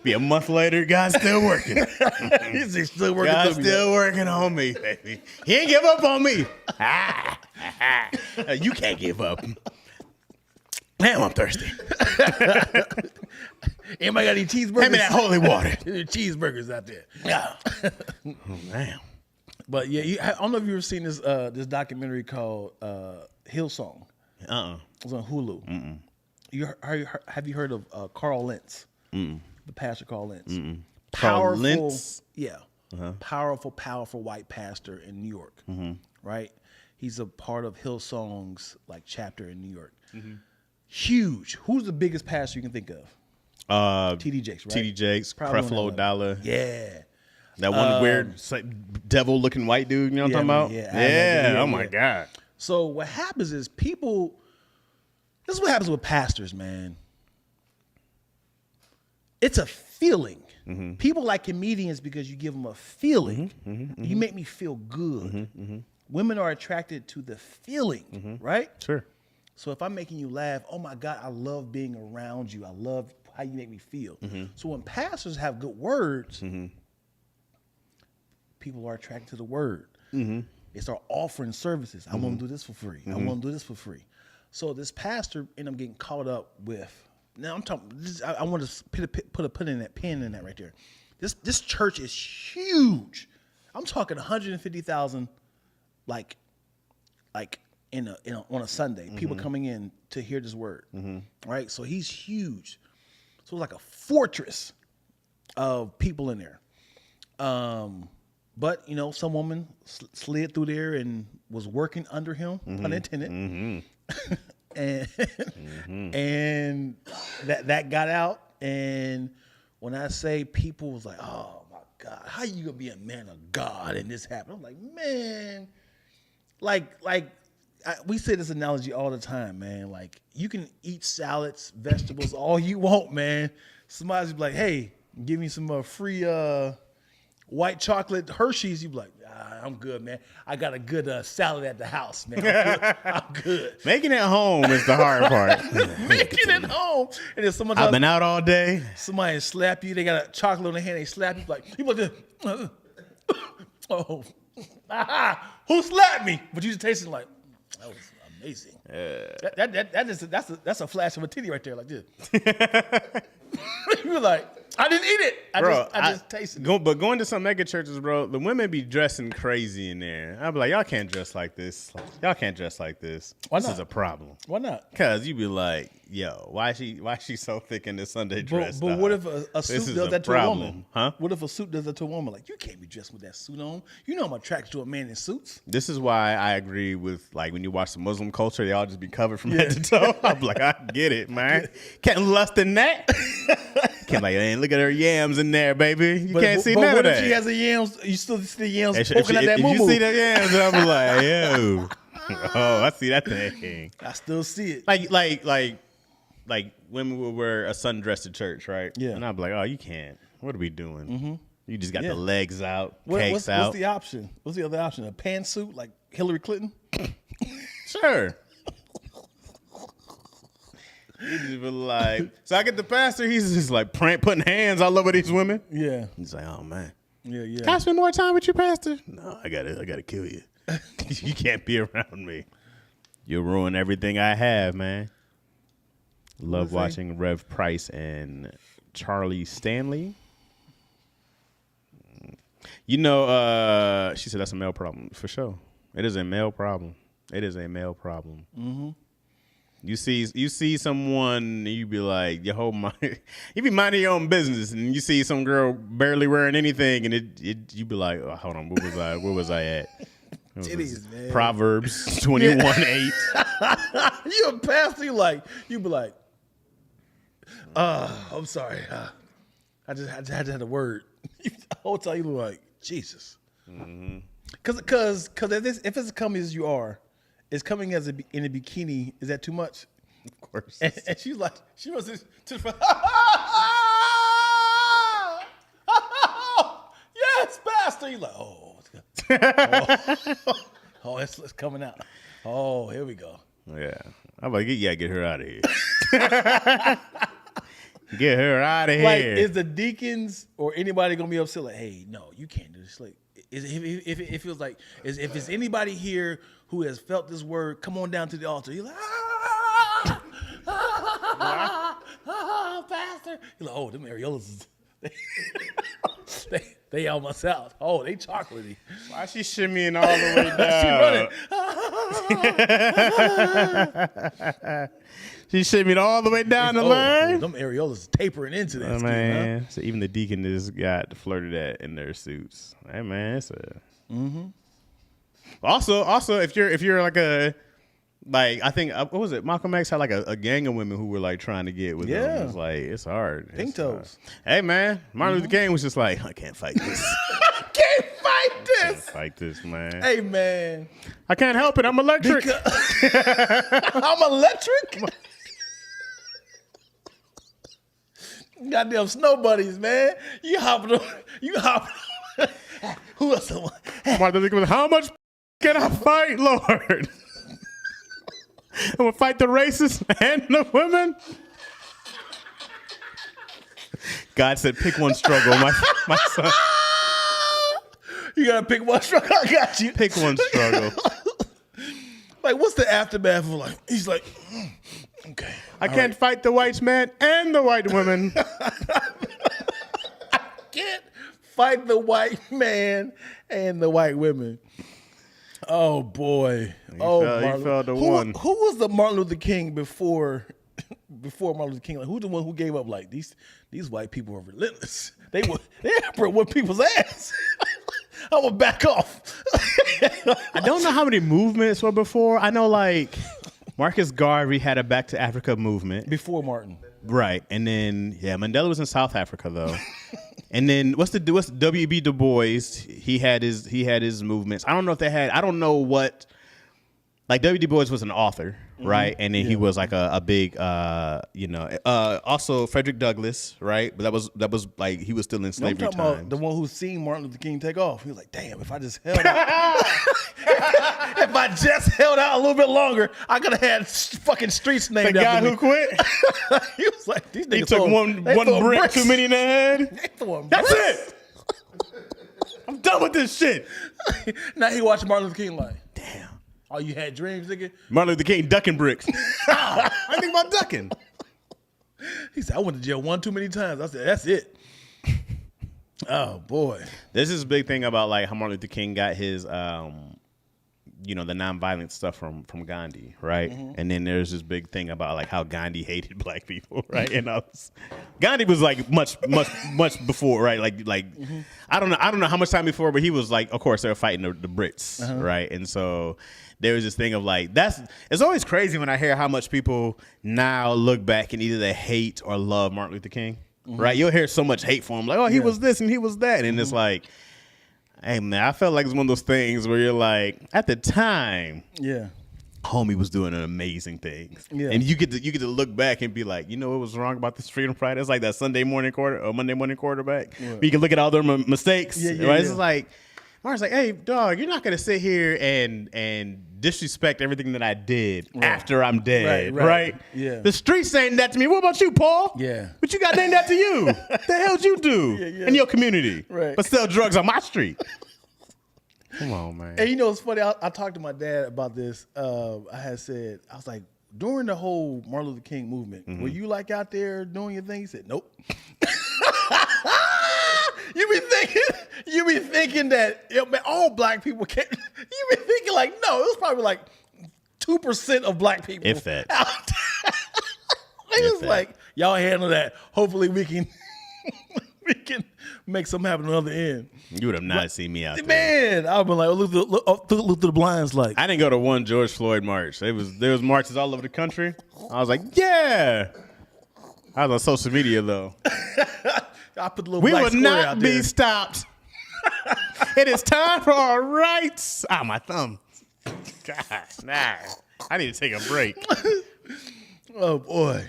Be a month later, God's still working. He's still working. God's still working on me, baby. He ain't give up on me. You can't give up. Damn, I'm thirsty. Anybody got any cheeseburgers? Hand me that holy water. Cheeseburgers out there. Oh, man. But yeah, I don't know if you've ever seen this documentary called Hillsong. It was on Hulu. Have you heard of Carl Lentz? The pastor Carl Lentz. Carl Lentz? Yeah. Powerful white pastor in New York. Right? He's a part of Hillsong's like chapter in New York. Huge. Who's the biggest pastor you can think of? T.D. Jakes, right? T.D. Jakes, Creflo Dollar. Yeah. That one weird devil-looking white dude, you know what I'm talking about? Yeah. Oh, my God. So what happens is people, this is what happens with pastors, man. It's a feeling. People like comedians because you give them a feeling. You make me feel good. Women are attracted to the feeling, right? Sure. So if I'm making you laugh, oh my God, I love being around you. I love how you make me feel. So when pastors have good words, people are attracted to the word. They start offering services. I want to do this for free. I want to do this for free. So this pastor ended up getting caught up with. Now I'm talking. I want to put a pin in that right there. This church is huge. I'm talking 150,000, like on a Sunday, people coming in to hear this word, right? So he's huge. So it's like a fortress of people in there. But some woman slid through there and was working under him, pun intended, and that got out. And when I say people was like, oh my God, how you gonna be a man of God and this happened? I'm like, man, we say this analogy all the time, man. Like, you can eat salads, vegetables, all you want, man. Somebody's be like, hey, give me some free white chocolate Hershey's. You be like, I'm good, man. I got a good salad at the house, man. I'm good. Making it home is the hard part. Making it home. And if someone I've been out all day. Somebody slap you, they got a chocolate on their hand, they slap you, like, oh, who slapped me? But you just tasting like, that was amazing. That's a flash of a titty right there, like this. You're like, I didn't eat it. I just tasted it. But going to some mega churches, bro, the women be dressing crazy in there. I'd be like, y'all can't dress like this. Y'all can't dress like this. Why This not? is a problem. Why not? Because you be like, yo, why is she so thick in this Sunday dress? But what if a suit does that to a woman? Huh? What if a suit does that to a woman? Like, you can't be dressed with that suit on. You know I'm attracted to a man in suits. This is why I agree with, like, when you watch the Muslim culture, they all just be covered from head to toe. I'm like, I get it, man. Can't lust in that. Can't like, man, look at her yams in there, baby. You can't see none of that. But what if she has a yams? You still see the yams poking out that moo-moo. If you see the yams, I'm like, yo. Oh, I see that thing. I still see it. Like women will wear a sundress to church, right? Yeah. And I'd be like, oh, you can't. What are we doing? You just got the legs out, What's out. the option? What's the other option? A pantsuit like Hillary Clinton? Sure. You just be like, so I get the pastor. He's just like putting hands all over these women. Yeah. He's like, oh man. Yeah. Can I spend more time with you, pastor? No, I gotta kill you. You can't be around me. You'll ruin everything I have, man. Love watching Rev Price and Charlie Stanley. You know, she said that's a male problem for sure. It is a male problem. It is a male problem. Mm-hmm. You see someone, you be like, your whole mind, you be minding your own business, and you see some girl barely wearing anything, and you be like, oh, hold on, where was I at? Titties, man. Proverbs 21:8. You a pastor, you be like, I'm sorry. I just had to have the word. The whole time you look like, Jesus. Mm-hmm. Cause if it's coming as you are, it's coming as in a bikini. Is that too much? Of course. And she's like, she must to yes, pastor. You're like, it's coming out. Oh, here we go. Yeah, I'm like, you gotta get her out of here. Get her out of Like, here. is the deacons or anybody gonna be upset? Like, hey, no, you can't do this. Like, if it feels like, if it's anybody here who has felt this word, come on down to the altar. You're like, pastor. You're like, oh, them areolas, they almost out. Oh, they chocolatey. Why is she shimmying all the way down? She shimmied all the way down the line. Them areolas tapering into that skin, man. huh? So even the deacon just got flirted at in their suits. Hey man, it's a. Mm-hmm. Also, if you're like I think what was it? Malcolm X had like a gang of women who were like trying to get with him. Yeah. It's like it's hard. Pink toes. Hey man, Martin Luther King was just like, I can't fight this. Can't fight this. Can't fight this, man. Hey man, I can't help it. I'm electric. I'm electric. Goddamn snow buddies, man. You hopping. Who else? Martin Luther King was, how much can I fight, Lord? I'm gonna fight the racists and the women. God said, pick one struggle, my son. You gotta pick one struggle. I got you. Pick one struggle. Like, what's the aftermath of like? He's like, okay. I can't fight the white man and the white woman. I can't fight the white man and the white women. Oh boy. He fell to one. Who was the Martin Luther King before Martin Luther King? Like, who's the one who gave up? Like, these white people are relentless. They whip people's ass. I'm gonna back off. I don't know how many movements were before. I know like Marcus Garvey had a Back to Africa movement Before Martin. right? And then Mandela was in South Africa though. And then what's W.B. Du Bois? He had his movements. I don't know if they had. I don't know what. Like W. Du Bois was an author, right? And then he was like a big, also Frederick Douglass, right? But that was like he was still in slavery I'm talking about times. the one who seen Martin Luther King take off. He was like, damn, if I just held out. If I just held out a little bit longer, I could have had fucking streets named The guy after me. who quit, He was like, these niggas he took one brick bricks. too many in the head. They throwing That's bricks. it. I'm done with this shit. Now he watching Martin Luther King like, Damn. oh, you had dreams, nigga? Martin Luther King ducking bricks. I think about ducking. He said, I went to jail one too many times. I said, that's it. Oh, boy. There's this big thing about like how Martin Luther King got his the nonviolent stuff from Gandhi, right? Mm-hmm. And then there's this big thing about like how Gandhi hated black people, right? And Gandhi was like much before, right? Like mm-hmm. I don't know how much time before, but he was like, of course, they were fighting the Brits, right? And so there was this thing of like it's always crazy when I hear how much people now look back and either they hate or love Martin Luther King, mm-hmm. right? You'll hear so much hate for him, like, oh, he was this and he was that, and mm-hmm. it's like, hey man, I felt like it's one of those things where you're like, at the time, homie was doing an amazing things, and you get to look back and be like, you know what was wrong about this Freedom Friday? It's like that Monday morning quarterback. Yeah. You can look at all their mistakes, right? Yeah. It's like Martin's like, hey dog, you're not gonna sit here and disrespect everything that I did after I'm dead, right? Yeah. The streets saying that to me. What about you, Paul? Yeah. But you got named after you. The hell'd you do in your community? Right. But sell drugs on my street. Come on, man. And you know, it's funny. I talked to my dad about this. I was like, during the whole Martin Luther King movement, mm-hmm. were you like out there doing your thing? He said, nope. You be thinking You be thinking that man, all black people can't. You be thinking like, no, it was probably like 2% of black people. If that. It was like, y'all handle that. Hopefully we can we can make something happen on the other end. You would have not seen me out there. Man, I've been like, look through the blinds like. I didn't go to one George Floyd march. There was marches all over the country. I was like, yeah. I was on social media though. I put the little We black will square not out be there. stopped. It is time for our rights. Ah, my thumb. God, nah. I need to take a break. Oh boy.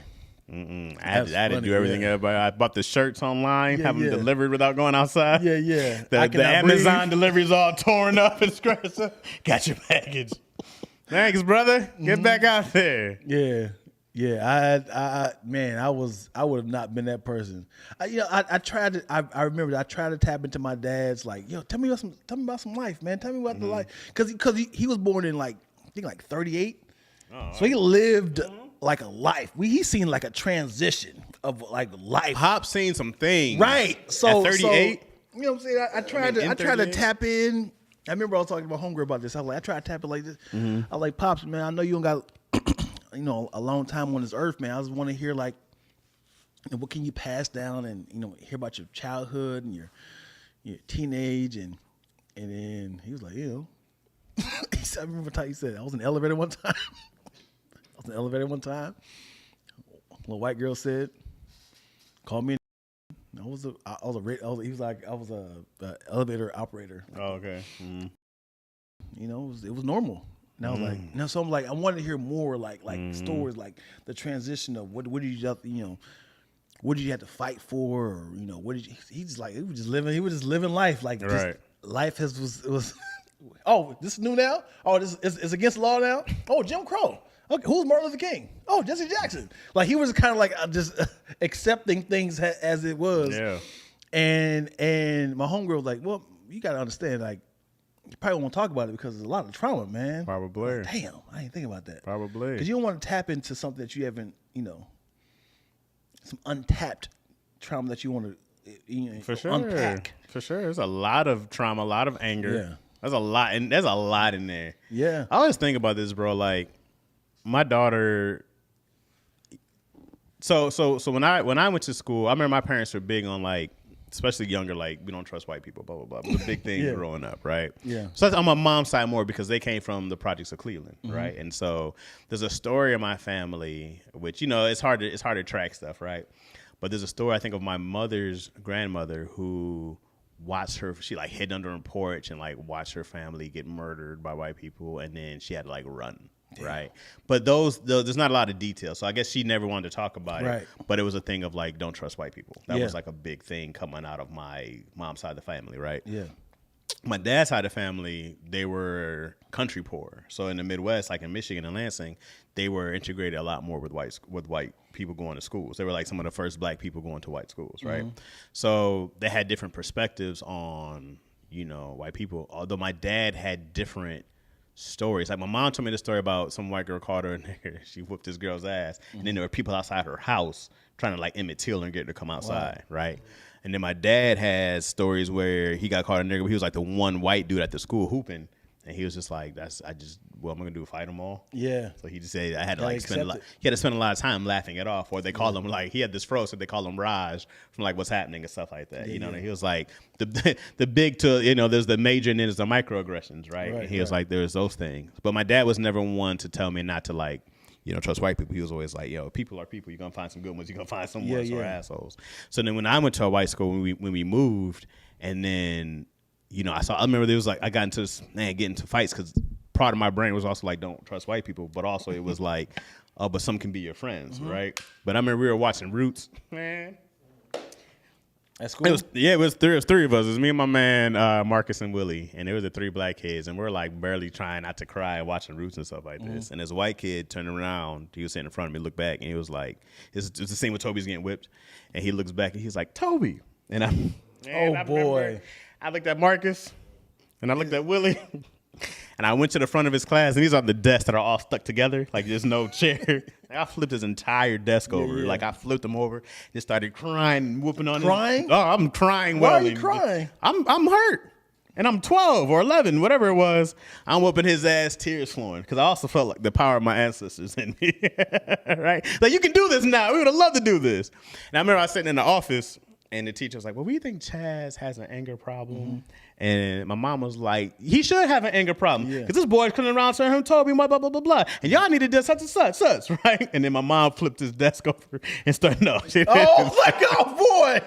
I had to do everything. Everybody, I bought the shirts online, have them yeah. delivered without going outside. Yeah. The I cannot Amazon breathe. delivery's all torn up and scratched up. Got your package. Thanks, brother. Get back out there. Yeah. I would have not been that person. I tried to. I remember I tried to tap into my dad's like, yo, tell me about some life, man. Tell me about the life, because he was born in like I think like 38, so he lived like a life. He's seen like a transition of like life. Pop seen some things, Right. So at 38. You know what I'm saying? I tried to 38? tap in. I remember I was talking to my homegirl about this. I was like, I tried to tap in like this. I was like, Pops, man, I know you don't got a long time on this earth, man. I just want to hear like, what can you pass down and hear about your childhood and your teenage and then he was like, he said, I remember he said I was in the elevator one time. A little white girl said, "Call me." He was like, I was a elevator operator. Oh, okay. It was normal. And I was like, so I'm like, I wanted to hear more like stories, like the transition of what did you what did you have to fight for, or what did you? He was just living life like Right. Life was. Oh, this is new now. Oh, this is against the law now. Oh, Jim Crow. Okay, who's Martin Luther King? Oh, Jesse Jackson. Like he was kind of like just accepting things as it was. Yeah. And my homegirl was like, well, you got to understand, like, you probably won't talk about it because there's a lot of trauma, man. Probably. Like, damn, I didn't think about that. Probably. Because you don't want to tap into something that you haven't, some untapped trauma that you want to For sure. unpack. For sure. There's a lot of trauma, a lot of anger. Yeah. There's a lot, and there's a lot in there. Yeah. I always think about this, bro. Like, my daughter. So when I went to school, I remember my parents were big on like, especially younger, like we don't trust white people, blah blah blah. It was a big thing growing up, right? Yeah. So that's on my mom's side more because they came from the projects of Cleveland, right? And so there's a story in my family, which it's hard to track stuff, right? But there's a story I think of my mother's grandmother who watched she like hid under a porch and like watched her family get murdered by white people, and then she had to like run. Damn. Right. But there's not a lot of details. So I guess she never wanted to talk about it. But it was a thing of like, don't trust white people. That was like a big thing coming out of my mom's side of the family. Right. Yeah. My dad's side of the family, they were country poor. So in the Midwest, like in Michigan and Lansing, they were integrated a lot more with white people going to schools. They were like some of the first black people going to white schools. Right. So they had different perspectives on, white people. Although my dad had different stories. Like my mom told me the story about some white girl called her a nigger. She whooped this girl's ass. And then there were people outside her house trying to like Emmett Till and get her to come outside. Wow. Right. And then my dad has stories where he got called a nigger, but he was like the one white dude at the school hooping. And he was just like, what am I going to do, fight them all? Yeah. So he just said, I had to like spend a lot of time laughing it off. Or they call him like, he had this fro, so they call him Raj from like what's happening and stuff like that. And he was like, the big there's the major and then there's the microaggressions, right? And he was like, there's those things. But my dad was never one to tell me not to like, trust white people. He was always like, yo, people are people. You're going to find some good ones. You're going to find some ones who are assholes. So then when I went to a white school, when we moved, and then, I remember there was like, I got into getting into fights because part of my brain was also like, don't trust white people. But also it was like, oh, but some can be your friends, right? But I remember we were watching Roots, man. At school? It was three of us. It was me and my man Marcus and Willie, and there was the three black kids, and we were like barely trying not to cry watching Roots and stuff like this. And this white kid turned around, he was sitting in front of me, looked back, and he was like, it's the scene where Toby's getting whipped, and he looks back and he's like, Toby. And I boy. I looked at Marcus, and I looked at Willie. And I went to the front of his class, and these are the desks that are all stuck together. Like, there's no chair. I flipped his entire desk over. Yeah. Like, I flipped him over. Just started crying and whooping on him. Crying? Oh, I'm crying. Why are wailing. you crying? I'm hurt. And I'm 12 or 11, whatever it was. I'm whooping his ass, tears flowing. Because I also felt like the power of my ancestors in me. Right? Like, you can do this now. We would have loved to do this. And I remember I was sitting in the office, and the teacher was like, well, we think Chaz has an anger problem. Mm-hmm. And my mom was like, he should have an anger problem. Because this boy's coming around to him, told me, blah, blah, blah, blah, blah. And y'all needed this, such and such, right? And then my mom flipped his desk over and started, no. Let go, boy.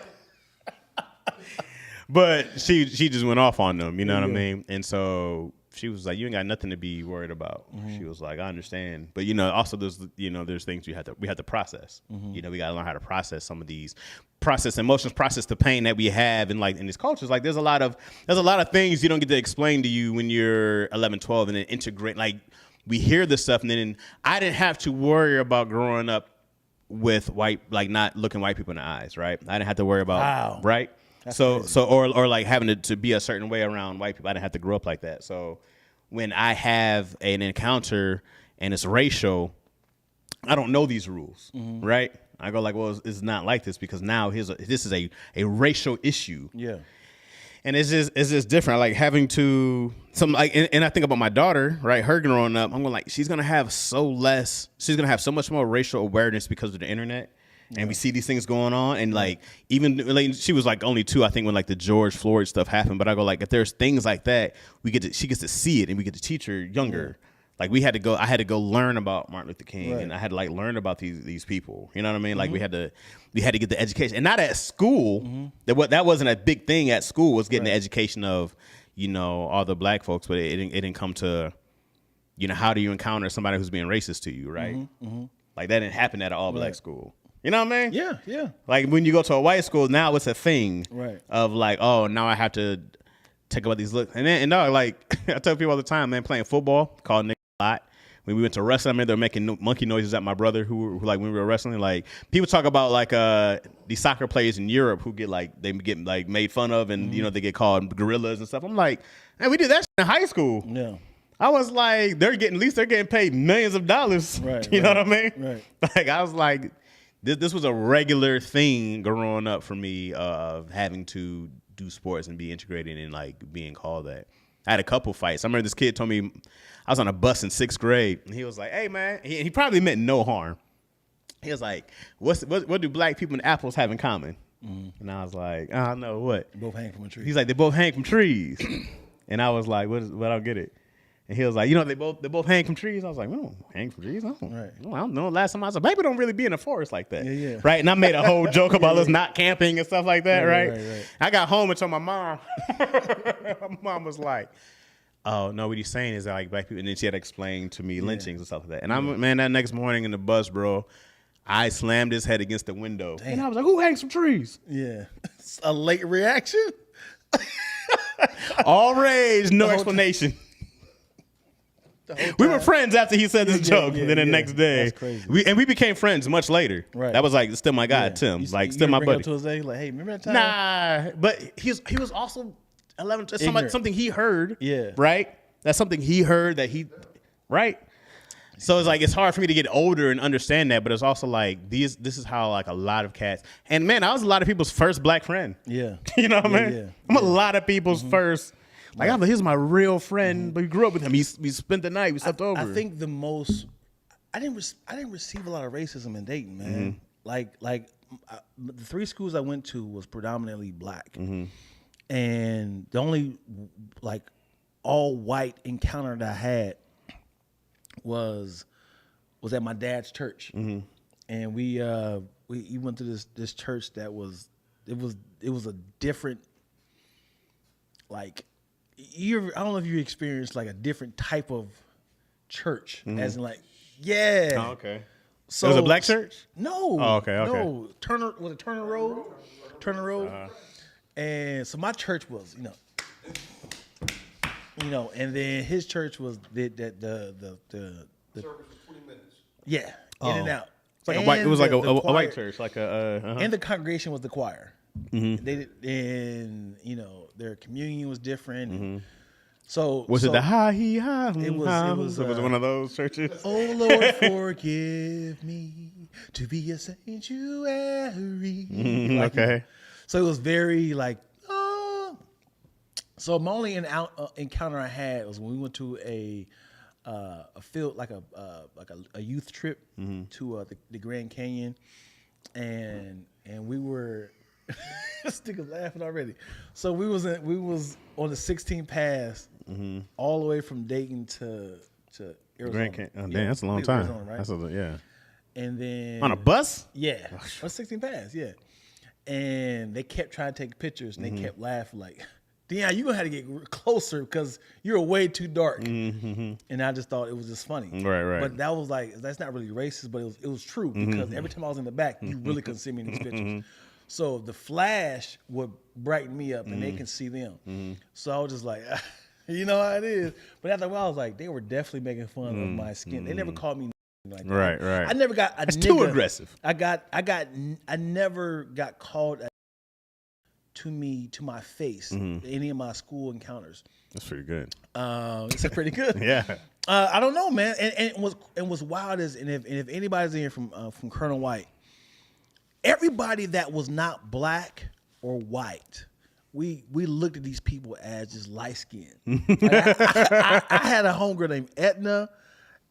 But she just went off on them, you know what I mean? And so she was like, you ain't got nothing to be worried about. Mm-hmm. She was like, I understand. But, also there's things we have to process. Mm-hmm. We got to learn how to process some of these, process emotions, process the pain that we have in these cultures. Like there's a lot of things you don't get to explain to you when you're 11, 12 and then integrate. Like we hear this stuff and then I didn't have to worry about growing up with not looking white people in the eyes, right? I didn't have to worry about, right? That's crazy. Or like having to be a certain way around white people. I didn't have to grow up like that. So when I have an encounter and it's racial, I don't know these rules, right? I go like, well, it's not like this because now this is a racial issue. Yeah. And it's just different. Like having to and I think about my daughter, right? Her growing up, I'm going like, she's gonna have so much more racial awareness because of the internet. And we see these things going on, and even she was only 2, I think, when the George Floyd stuff happened. But I go if there's things like that, she gets to see it, and we get to teach her younger. Yeah. I had to go learn about Martin Luther King, and I had to learn about these people. You know what I mean? Mm-hmm. We had to get the education, and not at school. Mm-hmm. That wasn't a big thing at school. Was getting the education of all the black folks, but it didn't come to how do you encounter somebody who's being racist to you, right? Mm-hmm. Mm-hmm. That didn't happen at an all black school. You know what I mean? Yeah, yeah. When you go to a white school, now it's a thing, right? Of now I have to take about these looks. And I tell people all the time, man, playing football, called niggas a lot. When we went to wrestling, I mean, they were making monkey noises at my brother who when we were wrestling. People talk about these soccer players in Europe who get made fun of and they get called gorillas and stuff. I'm like, man, we did that shit in high school. Yeah. I was like, they're getting paid millions of dollars. Right. You know what I mean? Right. I was like, this was a regular thing growing up for me of having to do sports and be integrated and being called that. I had a couple fights. I remember this kid told me I was on a bus in 6th grade, and he was like, "Hey man," he probably meant no harm. He was like, "What do black people and apples have in common?" Mm-hmm. And I was like, "I don't know what." Both hang from a tree. He's like, "They both hang from trees," and I was like, "What? I don't get it." And he was like, they both hang from trees. I was like, we don't hang from trees. I don't know. Last time I said, baby don't really be in the forest like that. Yeah. Right? And I made a whole joke about us not camping and stuff like that, right? I got home and told my mom. My mom was like, oh, no, what he's saying is that black people, and then she had to explain to me lynchings and stuff like that. And that next morning in the bus, bro, I slammed his head against the window. Damn. And I was like, who hangs from trees? Yeah. A late reaction? All rage, no explanation. We were friends after he said this joke, and then the next day, we became friends much later. Right. That was still my guy, Tim. Still my buddy. Up to his day, hey, remember that time? Nah, but he was also 11. Something he heard. Yeah. Right. That's something he heard that he, right. So it's hard for me to get older and understand that, but it's also this is how a lot of cats, and man, I was a lot of people's first black friend. Yeah. You know what I mean? Yeah. I'm a lot of people's first. Here's my real friend, but we grew up with him. We spent the night. We slept over. I think I didn't receive a lot of racism in Dayton, man. Mm-hmm. The 3 schools I went to was predominantly black, and the only all white encounter that I had was at my dad's church, and we went to this church that was a different I don't know if you experienced a different type of church, as in yeah. Oh, okay. So it was a black church? No. Oh, okay. No. Turner Road. Turner Road. Uh-huh. And so my church was, and then his church was the service was 20 minutes. Yeah. In and out. It's like it was like a white church, and the congregation was the choir. Mm-hmm. They did, and their communion was different. Mm-hmm. So Was it the ha he ha? It was one of those churches. Oh Lord, forgive me to be a sanctuary. Like, Okay. So it was very like. So my only encounter I had was when we went to a field like a youth trip to the Grand Canyon, and we were. This nigga's laughing already. So we was on the 16 pass all the way from Dayton to Arizona. Damn, that's a long time. Arizona, right? That's yeah. And then On a bus? Yeah, on 16 pass, yeah. And they kept trying to take pictures, and they kept laughing like, "Damn, you're gonna have to get closer because you're way too dark." And I just thought it was just funny, right. But that was like, that's not really racist, but it was true because every time I was in the back, you really couldn't see me in these pictures. So the flash would brighten me up, and they can see them. So I was just like, you know how it is. But after a while, I was like, they were definitely making fun of my skin. They never called me like that. Right. I never got. It's too aggressive. I never got called to my face any of my school encounters. That's pretty good. It's pretty good. Yeah. I don't know, man. And what's wild is, and if anybody's in here from Colonel White. Everybody that was not black or white, we looked at these people as just light skinned. I had a homegirl named Etna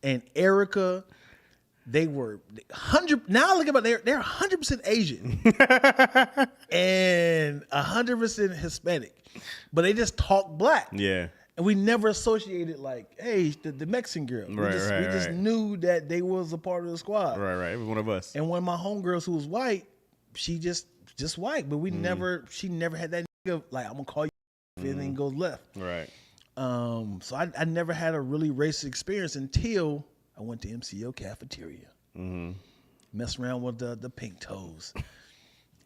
and Erica. They were 100. Now look about they're 100% Asian and 100% Hispanic, but they just talk black. Yeah. And we never associated like, hey, the Mexican girl. We just knew that they was a part of the squad. Right. Every one of us. And one of my homegirls who was white, she just white, but she never had that nigga, like, I'm gonna call you if anything goes left. Right. So I never had a really racist experience until I went to MCO cafeteria. Messed around with the pink toes.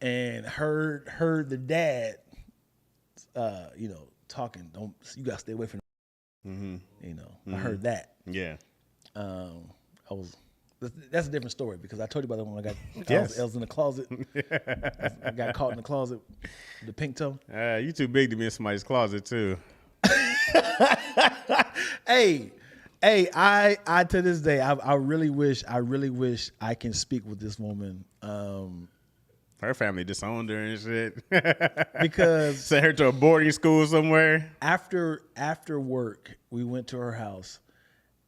And heard the dad talking, you gotta stay away from them. I heard that. Yeah. That's a different story because I told you about that when I was in the closet. I got caught in the closet with the pink toe. You too big to be in somebody's closet too. Hey, I to this day, I really wish I can speak with this woman. Her family disowned her and shit. Because sent her to a boarding school somewhere. After work, we went to her house,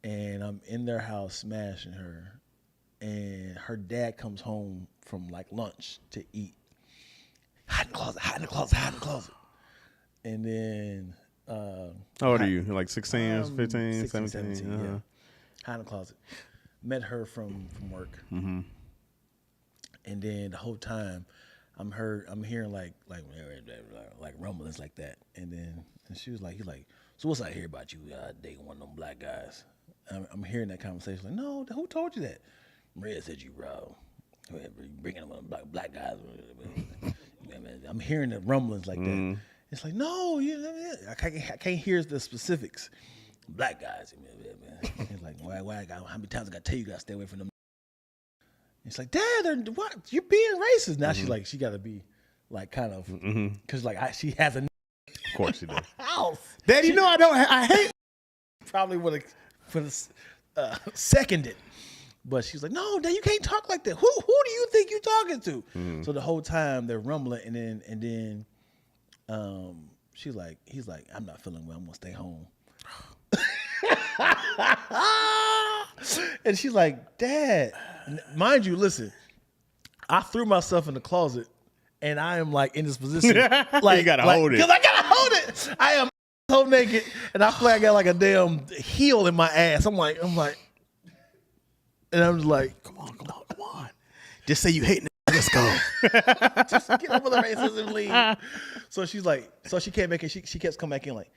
and I'm in their house smashing her, and her dad comes home from like lunch to eat. Hide in the closet. And then how old are you? Like 16, 15, 17? Yeah. Hide in the closet. Met her from work. And then the whole time, I'm hearing like rumblings like that. And she was like, so what's I hear about you dating one of them black guys? I'm hearing that conversation. Like, no, who told you that? Maria said you bringing them black guys. I'm hearing the rumblings like that. It's like, no, I can't hear the specifics. Black guys. It's like, why? How many times I got to tell you, you got to stay away from them? It's like, Dad, what? You're being racist. Now she's like, she got to be like kind of, because like she has a. Of course she does. House. Daddy, I hate. Probably would have seconded. But she's like, no, Dad, you can't talk like that. Who do you think you're talking to? So the whole time they're rumbling, and then he's like, I'm not feeling well. I'm gonna stay home. And she's like, Dad, mind you, listen, I threw myself in the closet, and I am like in this position, like you gotta hold it, because I gotta hold it. I am so naked, and I feel like I got like a damn heel in my ass. I'm like, and I'm just like, come on. Just say you hate me. Let's go. Just get over the racism and leave. So she's like, so she came back and she kept coming back in like,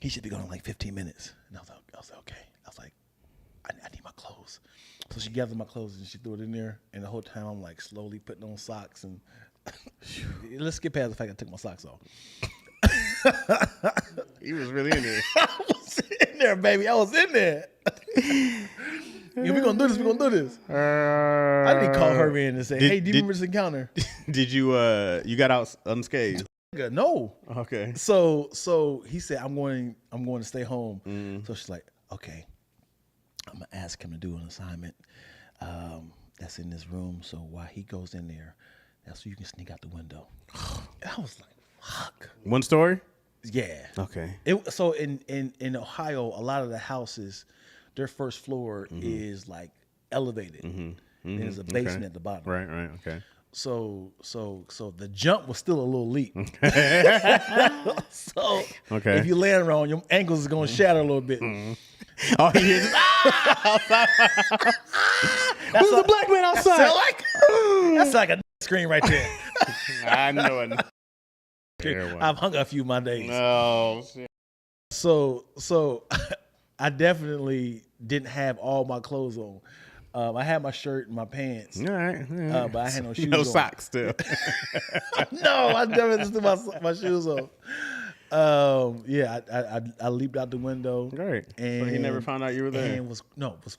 he should be going like 15 minutes. And I was like, okay. I was like, I need my clothes. So she gathered my clothes and she threw it in there. And the whole time I'm like slowly putting on socks and let's get past the fact I took my socks off. He was really in there. I was in there, baby. I was in there. Yeah, we're gonna do this. I didn't call her in and say, hey, do you remember this encounter? Did you got out unscathed? No. Okay. So he said, I'm going to stay home. So she's like, okay, I'm gonna ask him to do an assignment that's in this room. So while he goes in there, that's so you can sneak out the window. I was like, fuck. One story? Yeah. Okay. So in Ohio, a lot of the houses, their first floor is like elevated. And there's a basement at the bottom. Right. Okay. So the jump was still a little leap. So if you land wrong, your ankles is gonna shatter a little bit. Oh, he is. There's a black man outside. That's like a screen right there. I know it. I've hung a few my days. Oh shit. So I definitely didn't have all my clothes on. I had my shirt and my pants. All right. But I had no shoes no on. socks still. No, I never took my shoes off. Yeah, I leaped out the window. Great. And so he never found out you were there. And what's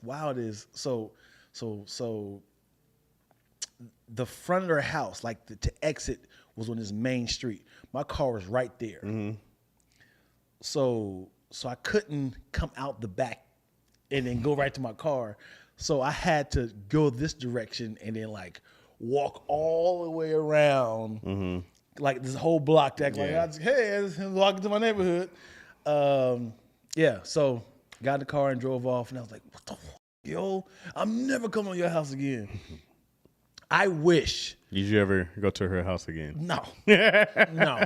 wild is so the front of their house, like to exit, was on this main street. My car was right there. So I couldn't come out the back and then go right to my car. So I had to go this direction and then like walk all the way around, like this whole block. Like, hey, I'm walking to my neighborhood. Yeah. So got in the car and drove off, and I was like, what the fuck, yo? I'm never coming to your house again. I wish. Did you ever go to her house again? No. No.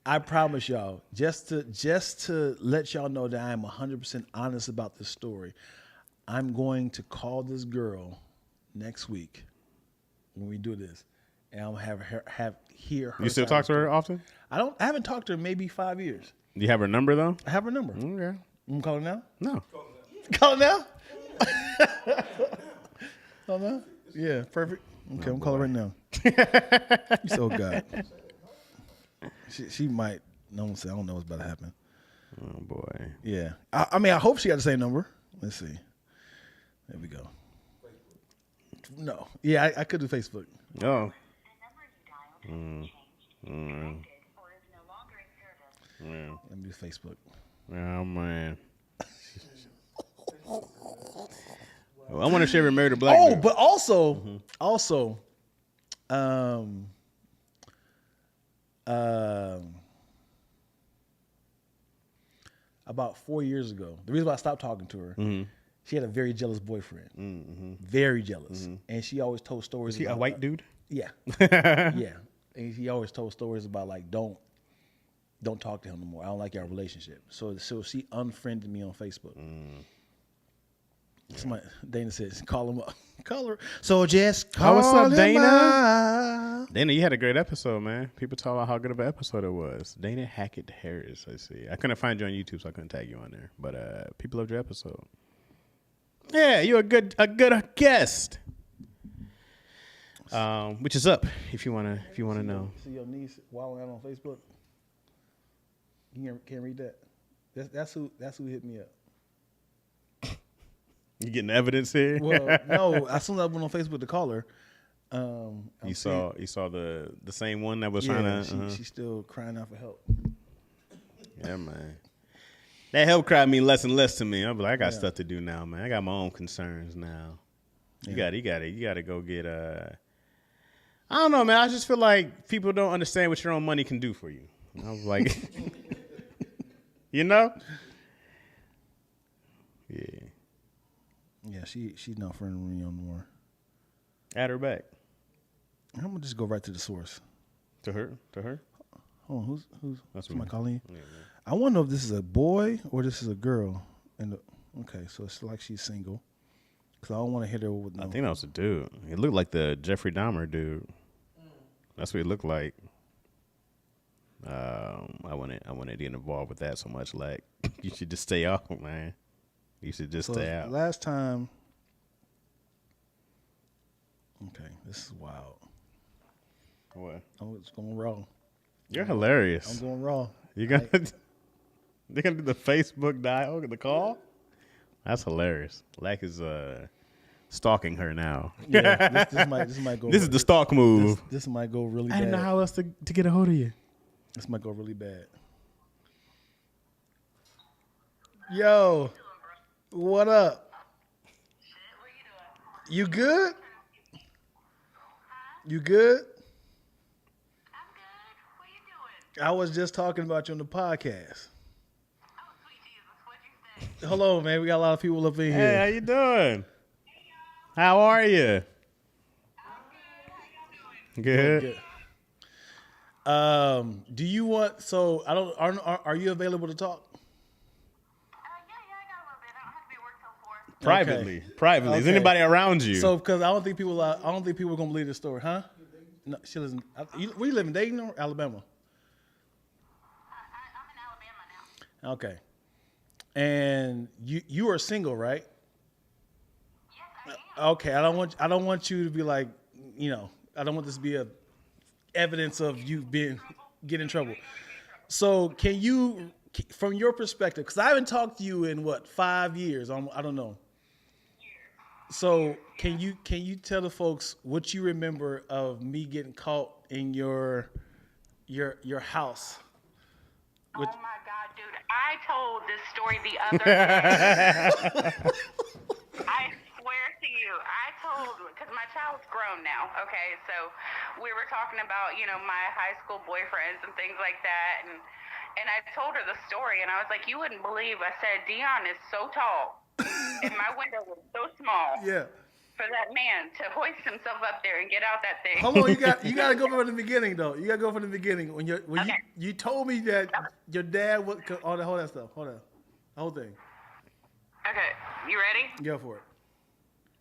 I promise y'all, just to let y'all know that I am 100% honest about this story, I'm going to call this girl next week when we do this, and I'm gonna hear her. You still talk to her often? I haven't talked to her in maybe 5 years. Do you have her number though? I have her number. Okay. You call her now? No. Call her now? Call her now? Yeah, perfect. Okay, I'm calling her right now. So God. She might. No one say I don't know what's about to happen. Oh boy. Yeah. I mean, I hope she got the same number. Let's see. There we go. No. Yeah, I could do Facebook. Oh. Let me do Facebook. Oh man. Well, I wonder if she ever married a black dude. But also, about 4 years ago, the reason why I stopped talking to her, she had a very jealous boyfriend. Very jealous. And she always told stories. Is he about a white dude? Yeah. Yeah. And he always told stories about like, don't talk to him no more. I don't like our relationship. So she unfriended me on Facebook. Somebody, Dana says, call him up. Call her. So just call what's up, him Dana? up. Dana, you had a great episode, man. People talk about how good of an episode it was. Dana Hackett Harris, I see. I couldn't find you on YouTube, so I couldn't tag you on there. But people loved your episode. Yeah, you're a good guest. Which is up if you wanna know. See your niece wilding out on Facebook. You can't read that. That's who hit me up. You getting evidence here? Well, no. As soon as I went on Facebook to call her, you saw the same one that was trying to. She's still crying out for help. Yeah, man. That help cry mean less and less to me. I'm like, I got stuff to do now, man. I got my own concerns now. You got to go get I don't know, man. I just feel like people don't understand what your own money can do for you. I was like, you know? Yeah. Yeah, she's not friendly with me no more. Add her back. I'm gonna just go right to the source. To her? Hold on, who's That's somebody me. calling you? Yeah. I want to know if this is a boy or this is a girl. Okay, so it's like she's single. Cause I don't want to hit her with. I think that was a dude. It looked like the Jeffrey Dahmer dude. That's what it looked like. I wouldn't get involved with that so much. Like, you should just stay off, man. You should just stay out. Last time. Okay, this is wild. What? Oh, it's going raw. You're hilarious. I'm going raw. They're gonna do the Facebook dial, the call. That's hilarious. Lack is stalking her now. Yeah, this might go. This is the stalk move. This might go really bad. I didn't know how else to get a hold of you. This might go really bad. Yo, what up? You good? You good? I was just talking about you on the podcast. Hello, man. We got a lot of people up in Hey, here. how you doing? How are you? Good. Do you want? So I don't. Are you available to talk? Yeah, I got a little bit. I don't have to be at work till 4. Privately. Is Okay. anybody around you? So because I don't think people are gonna believe this story, huh? No, she lives in. Where you live in Dayton or Alabama? I'm in Alabama now. Okay. And you are single, right? Yes, I am. Okay. I don't want you to be like, I don't want this to be a evidence of you get in trouble. So can you, from your perspective, because I haven't talked to you in 5 years? I don't know. So can you tell the folks what you remember of me getting caught in your house? Oh my God, dude! I told this story the other day. I swear to you, because my child's grown now. Okay, so we were talking about my high school boyfriends and things like that, and I told her the story, and I was like, you wouldn't believe. I said Dion is so tall, and my window was so small. Yeah. For that man to hoist himself up there and get out that thing. Hold on, you got to go from the beginning though. You got to go from the beginning when Okay. you told me that your dad was all that stuff. Hold on, the whole thing. Okay, you ready? Go for it.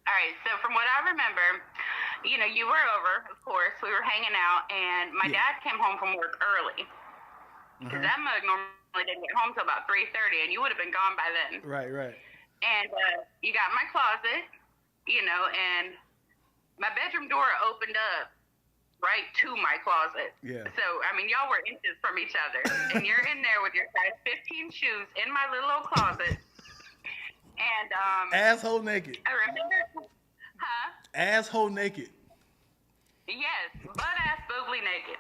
All right, so from what I remember, you were over, of course. We were hanging out, and my dad came home from work early. Because that mug normally didn't get home till about 3:30, and you would have been gone by then. Right. And you got in my closet, and my bedroom door opened up right to my closet. Yeah. So, y'all were inches from each other. And you're in there with your size 15 shoes in my little old closet. And, Asshole naked. I remember, Asshole naked. yes, butt-ass boobly naked.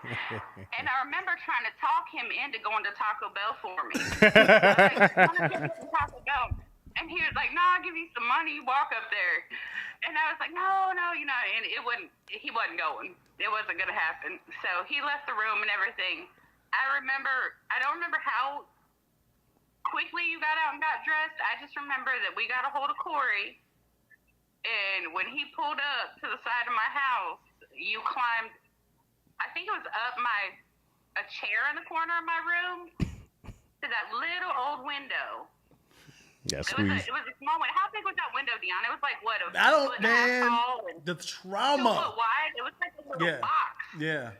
And I remember trying to talk him into going to Taco Bell for me. I was like, "I wanna get to Taco Bell." And he was like, "No, I'll give you some money. You walk up there." And I was like, no, and he wasn't going. It wasn't going to happen. So he left the room and everything. I don't remember how quickly you got out and got dressed. I just remember that we got a hold of Corey. And when he pulled up to the side of my house, you climbed, I think it was up a chair in the corner of my room to that little old window. Yeah, It was a small window. How big was that window, Dion? It was like, what, a I don't, foot and a half man. tall and The 2 trauma. foot wide? It was like a little box. Yeah.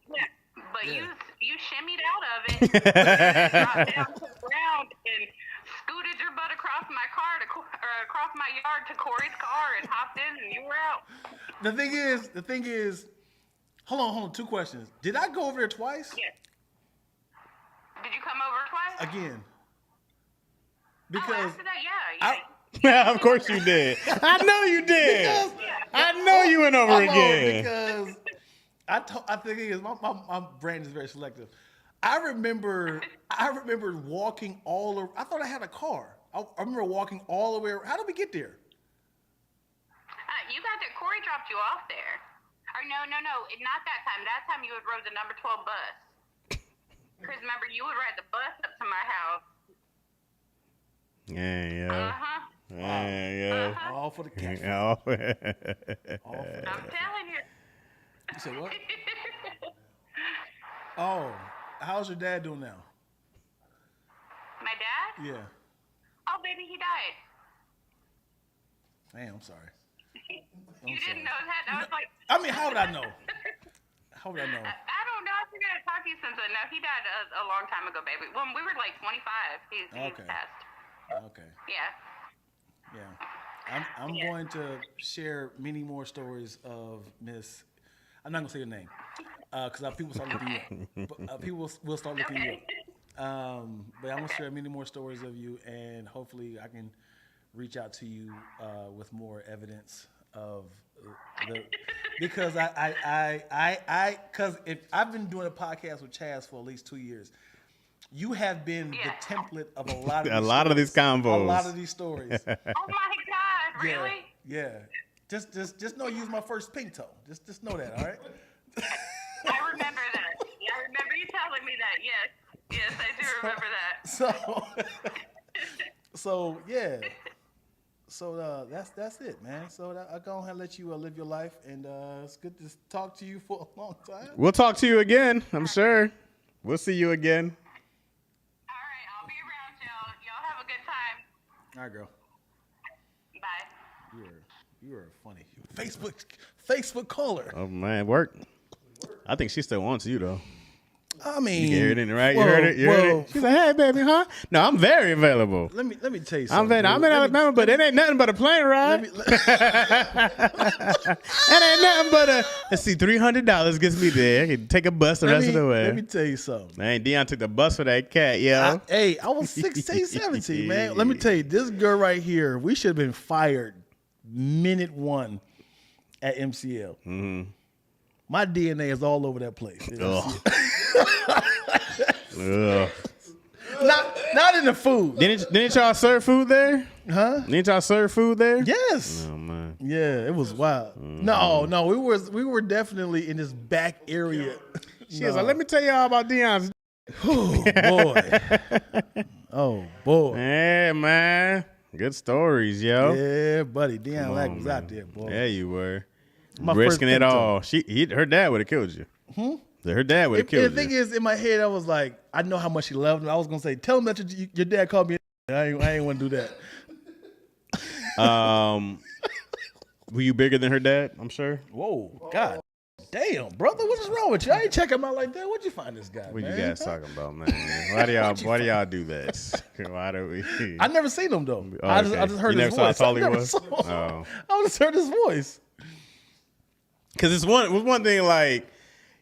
Yeah. But Yeah. you shimmied out of it, dropped down to the ground, and scooted your butt across my car across my yard to Corey's car and hopped in, and you were out. The thing is, hold on. 2 questions. Did I go over there twice? Yes. Did you come over twice? Again. Oh, Because after that, yeah. Of course you did. I know you did. I know you went over hold on, again. because I think it is my brain is very selective. I remember walking all over. I thought I had a car. I remember walking all the way. How did we get there? You got there. Corey dropped you off there. Or no. Not that time. That time you would rode the number 12 bus. Because remember, you would ride the bus up to my house. Yeah. Uh-huh. All for the cash. Yeah. I'm telling you. You said what? Oh, how's your dad doing now? My dad? Yeah. Oh, baby, he died. Man, I'm sorry. You didn't know that? I was like... I mean, how would I know? How would I know? I don't know. I figured I'd talk to you since then. No, he died a long time ago, baby. When we were like 25, he's Okay. passed. Okay. Yeah. I'm going to share many more stories of Miss. I'm not gonna say your name because people start looking you up. But, people will start looking you up. But I'm gonna share many more stories of you, and hopefully I can reach out to you with more evidence because because if I've been doing a podcast with Chaz for at least 2 years, you have been the template of a lot of these combos, a lot of these stories. Oh my God, really? Yeah. Just know you was my first pink toe. Just know that, all right? I remember that. I remember you telling me that. Yes, I do remember that. So yeah. So that's it, man. So I'll go ahead and let you live your life, and it's good to talk to you for a long time. We'll talk to you again, I'm sure. We'll see you again. All right, I'll be around, y'all. Y'all have a good time. All right, girl. Bye. You are funny. Facebook caller. Oh man, work. I think she still wants you though. I mean, you heard it, right? You heard it. She's like, "Hey, baby, huh?" No, I'm very available. Let me tell you something. I'm in Alabama, but it ain't nothing but a plane ride. It ain't nothing but let's see, $300 gets me there. I can take a bus the rest of the way. Let me tell you something. Man, Dion took the bus for that cat, yo. I was 16, 17, man. Let me tell you, this girl right here, we should have been fired minute one at MCL. Mm-hmm. My DNA is all over that place. Not in the food. Didn't y'all serve food there? Huh? Didn't y'all serve food there? Yes. Oh man. Yeah, it was wild. Mm-hmm. No, we were definitely in this back area. She was like, "Let me tell y'all about Dion's." Oh boy. Oh boy. Yeah, man. Good stories, yo. Yeah, buddy. Dion Lack was out there, boy. Yeah, you were. My risking it all. Her dad would have killed you. Her dad would have killed you. The thing is, in my head, I was like, I know how much he loved him. I was gonna say, tell him that your dad called me. I ain't want to do that. Were you bigger than her dad? I'm sure. Whoa, God. Damn, brother, what is wrong with you? I ain't check him out like that. Where'd you find this guy? What you guys talking about, man? Why do y'all do that? Why do we? I never seen him though. Oh, I just heard his voice. Saw how tall he was? I just heard his voice. Because it was one thing like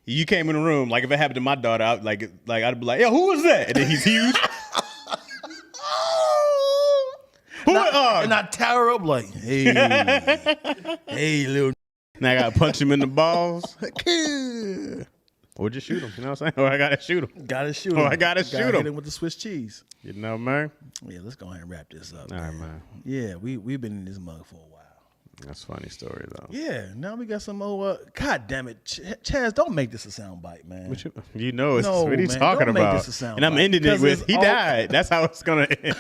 you came in the room, like if it happened to my daughter, I'd be like, yo, who was that? And then he's huge. And I tower up like, hey, little. Now I gotta punch him in the balls. Or just shoot him. You know what I'm saying? Or I gotta shoot him. Gotta shoot him. Hit him with the Swiss cheese. You know, man. Yeah, let's go ahead and wrap this up. All right, man. Yeah, we've been in this mug for a while. That's a funny story, though. Yeah, now we got some more. God damn it, Chaz! Don't make this a soundbite, man. What what are you man, talking don't about? Make this a soundbite. And I'm ending it with he died. That's how it's gonna end.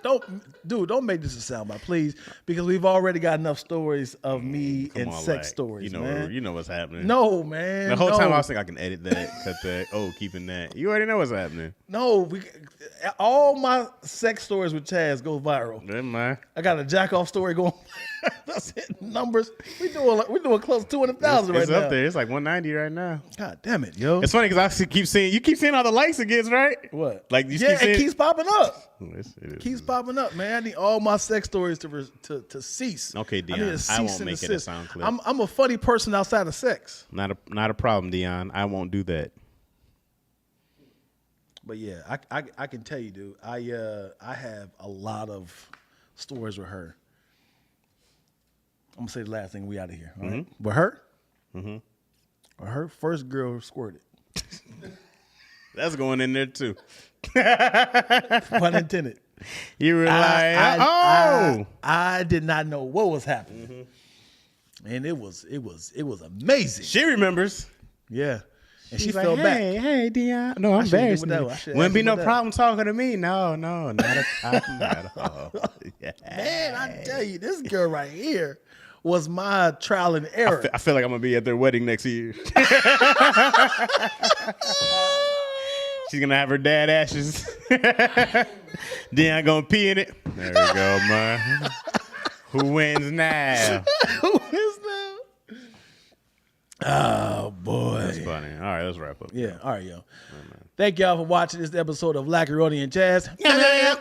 Don't make this a soundbite, please, because we've already got enough stories of me and sex stories. You know what's happening. No, man. The whole time I was thinking I can edit that, cut that. Oh, keeping that. You already know what's happening. No, all my sex stories with Chaz go viral. Never mind. I got a jack off story going. That's hitting numbers. We're doing close to 200,000 right now. It's up there. It's like 190 right now. God damn it, yo. It's funny because I keep seeing all the likes it gets, right? What? Like you it keeps popping up. It keeps popping up, man. I need all my sex stories to cease. Okay, Dion. I won't make it a sound clip. I'm a funny person outside of sex. Not a problem, Dion. I won't do that. But yeah, I can tell you, dude. I have a lot of stories with her. I'm gonna say the last thing. We out of here. All right? With her, her first girl squirted. That's going in there too. Pun intended. You were like, I did not know what was happening, and it was amazing. She remembers. Yeah. And she like, fell back. Hey, Dion. No, I'm very Wouldn't be no problem talking to me. No, not a problem at all. Yeah. Man, I tell you, this girl right here was my trial and error. I feel like I'm going to be at their wedding next year. She's going to have her dad ashes. Dion going to pee in it. There we go, man. Who wins now? Who wins now? Oh, boy. That's funny. All right, let's wrap up. Yeah, all right, yo. Thank y'all for watching this episode of Lackaroni Chaz.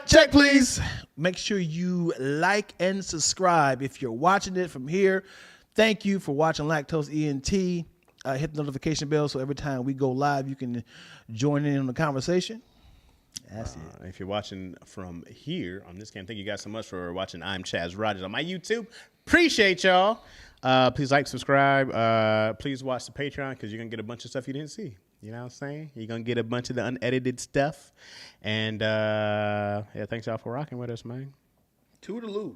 Check, please. Make sure you like and subscribe if you're watching it from here. Thank you for watching Lactose ENT. Hit the notification bell so every time we go live, you can join in on the conversation. That's it. If you're watching from here on this cam, thank you guys so much for watching I'm Chaz Rogers on my YouTube. Appreciate y'all. Please like, subscribe. Please watch the Patreon because you're going to get a bunch of stuff you didn't see. You know what I'm saying? You're going to get a bunch of the unedited stuff. And, yeah, thanks y'all for rocking with us, man. Toodaloo.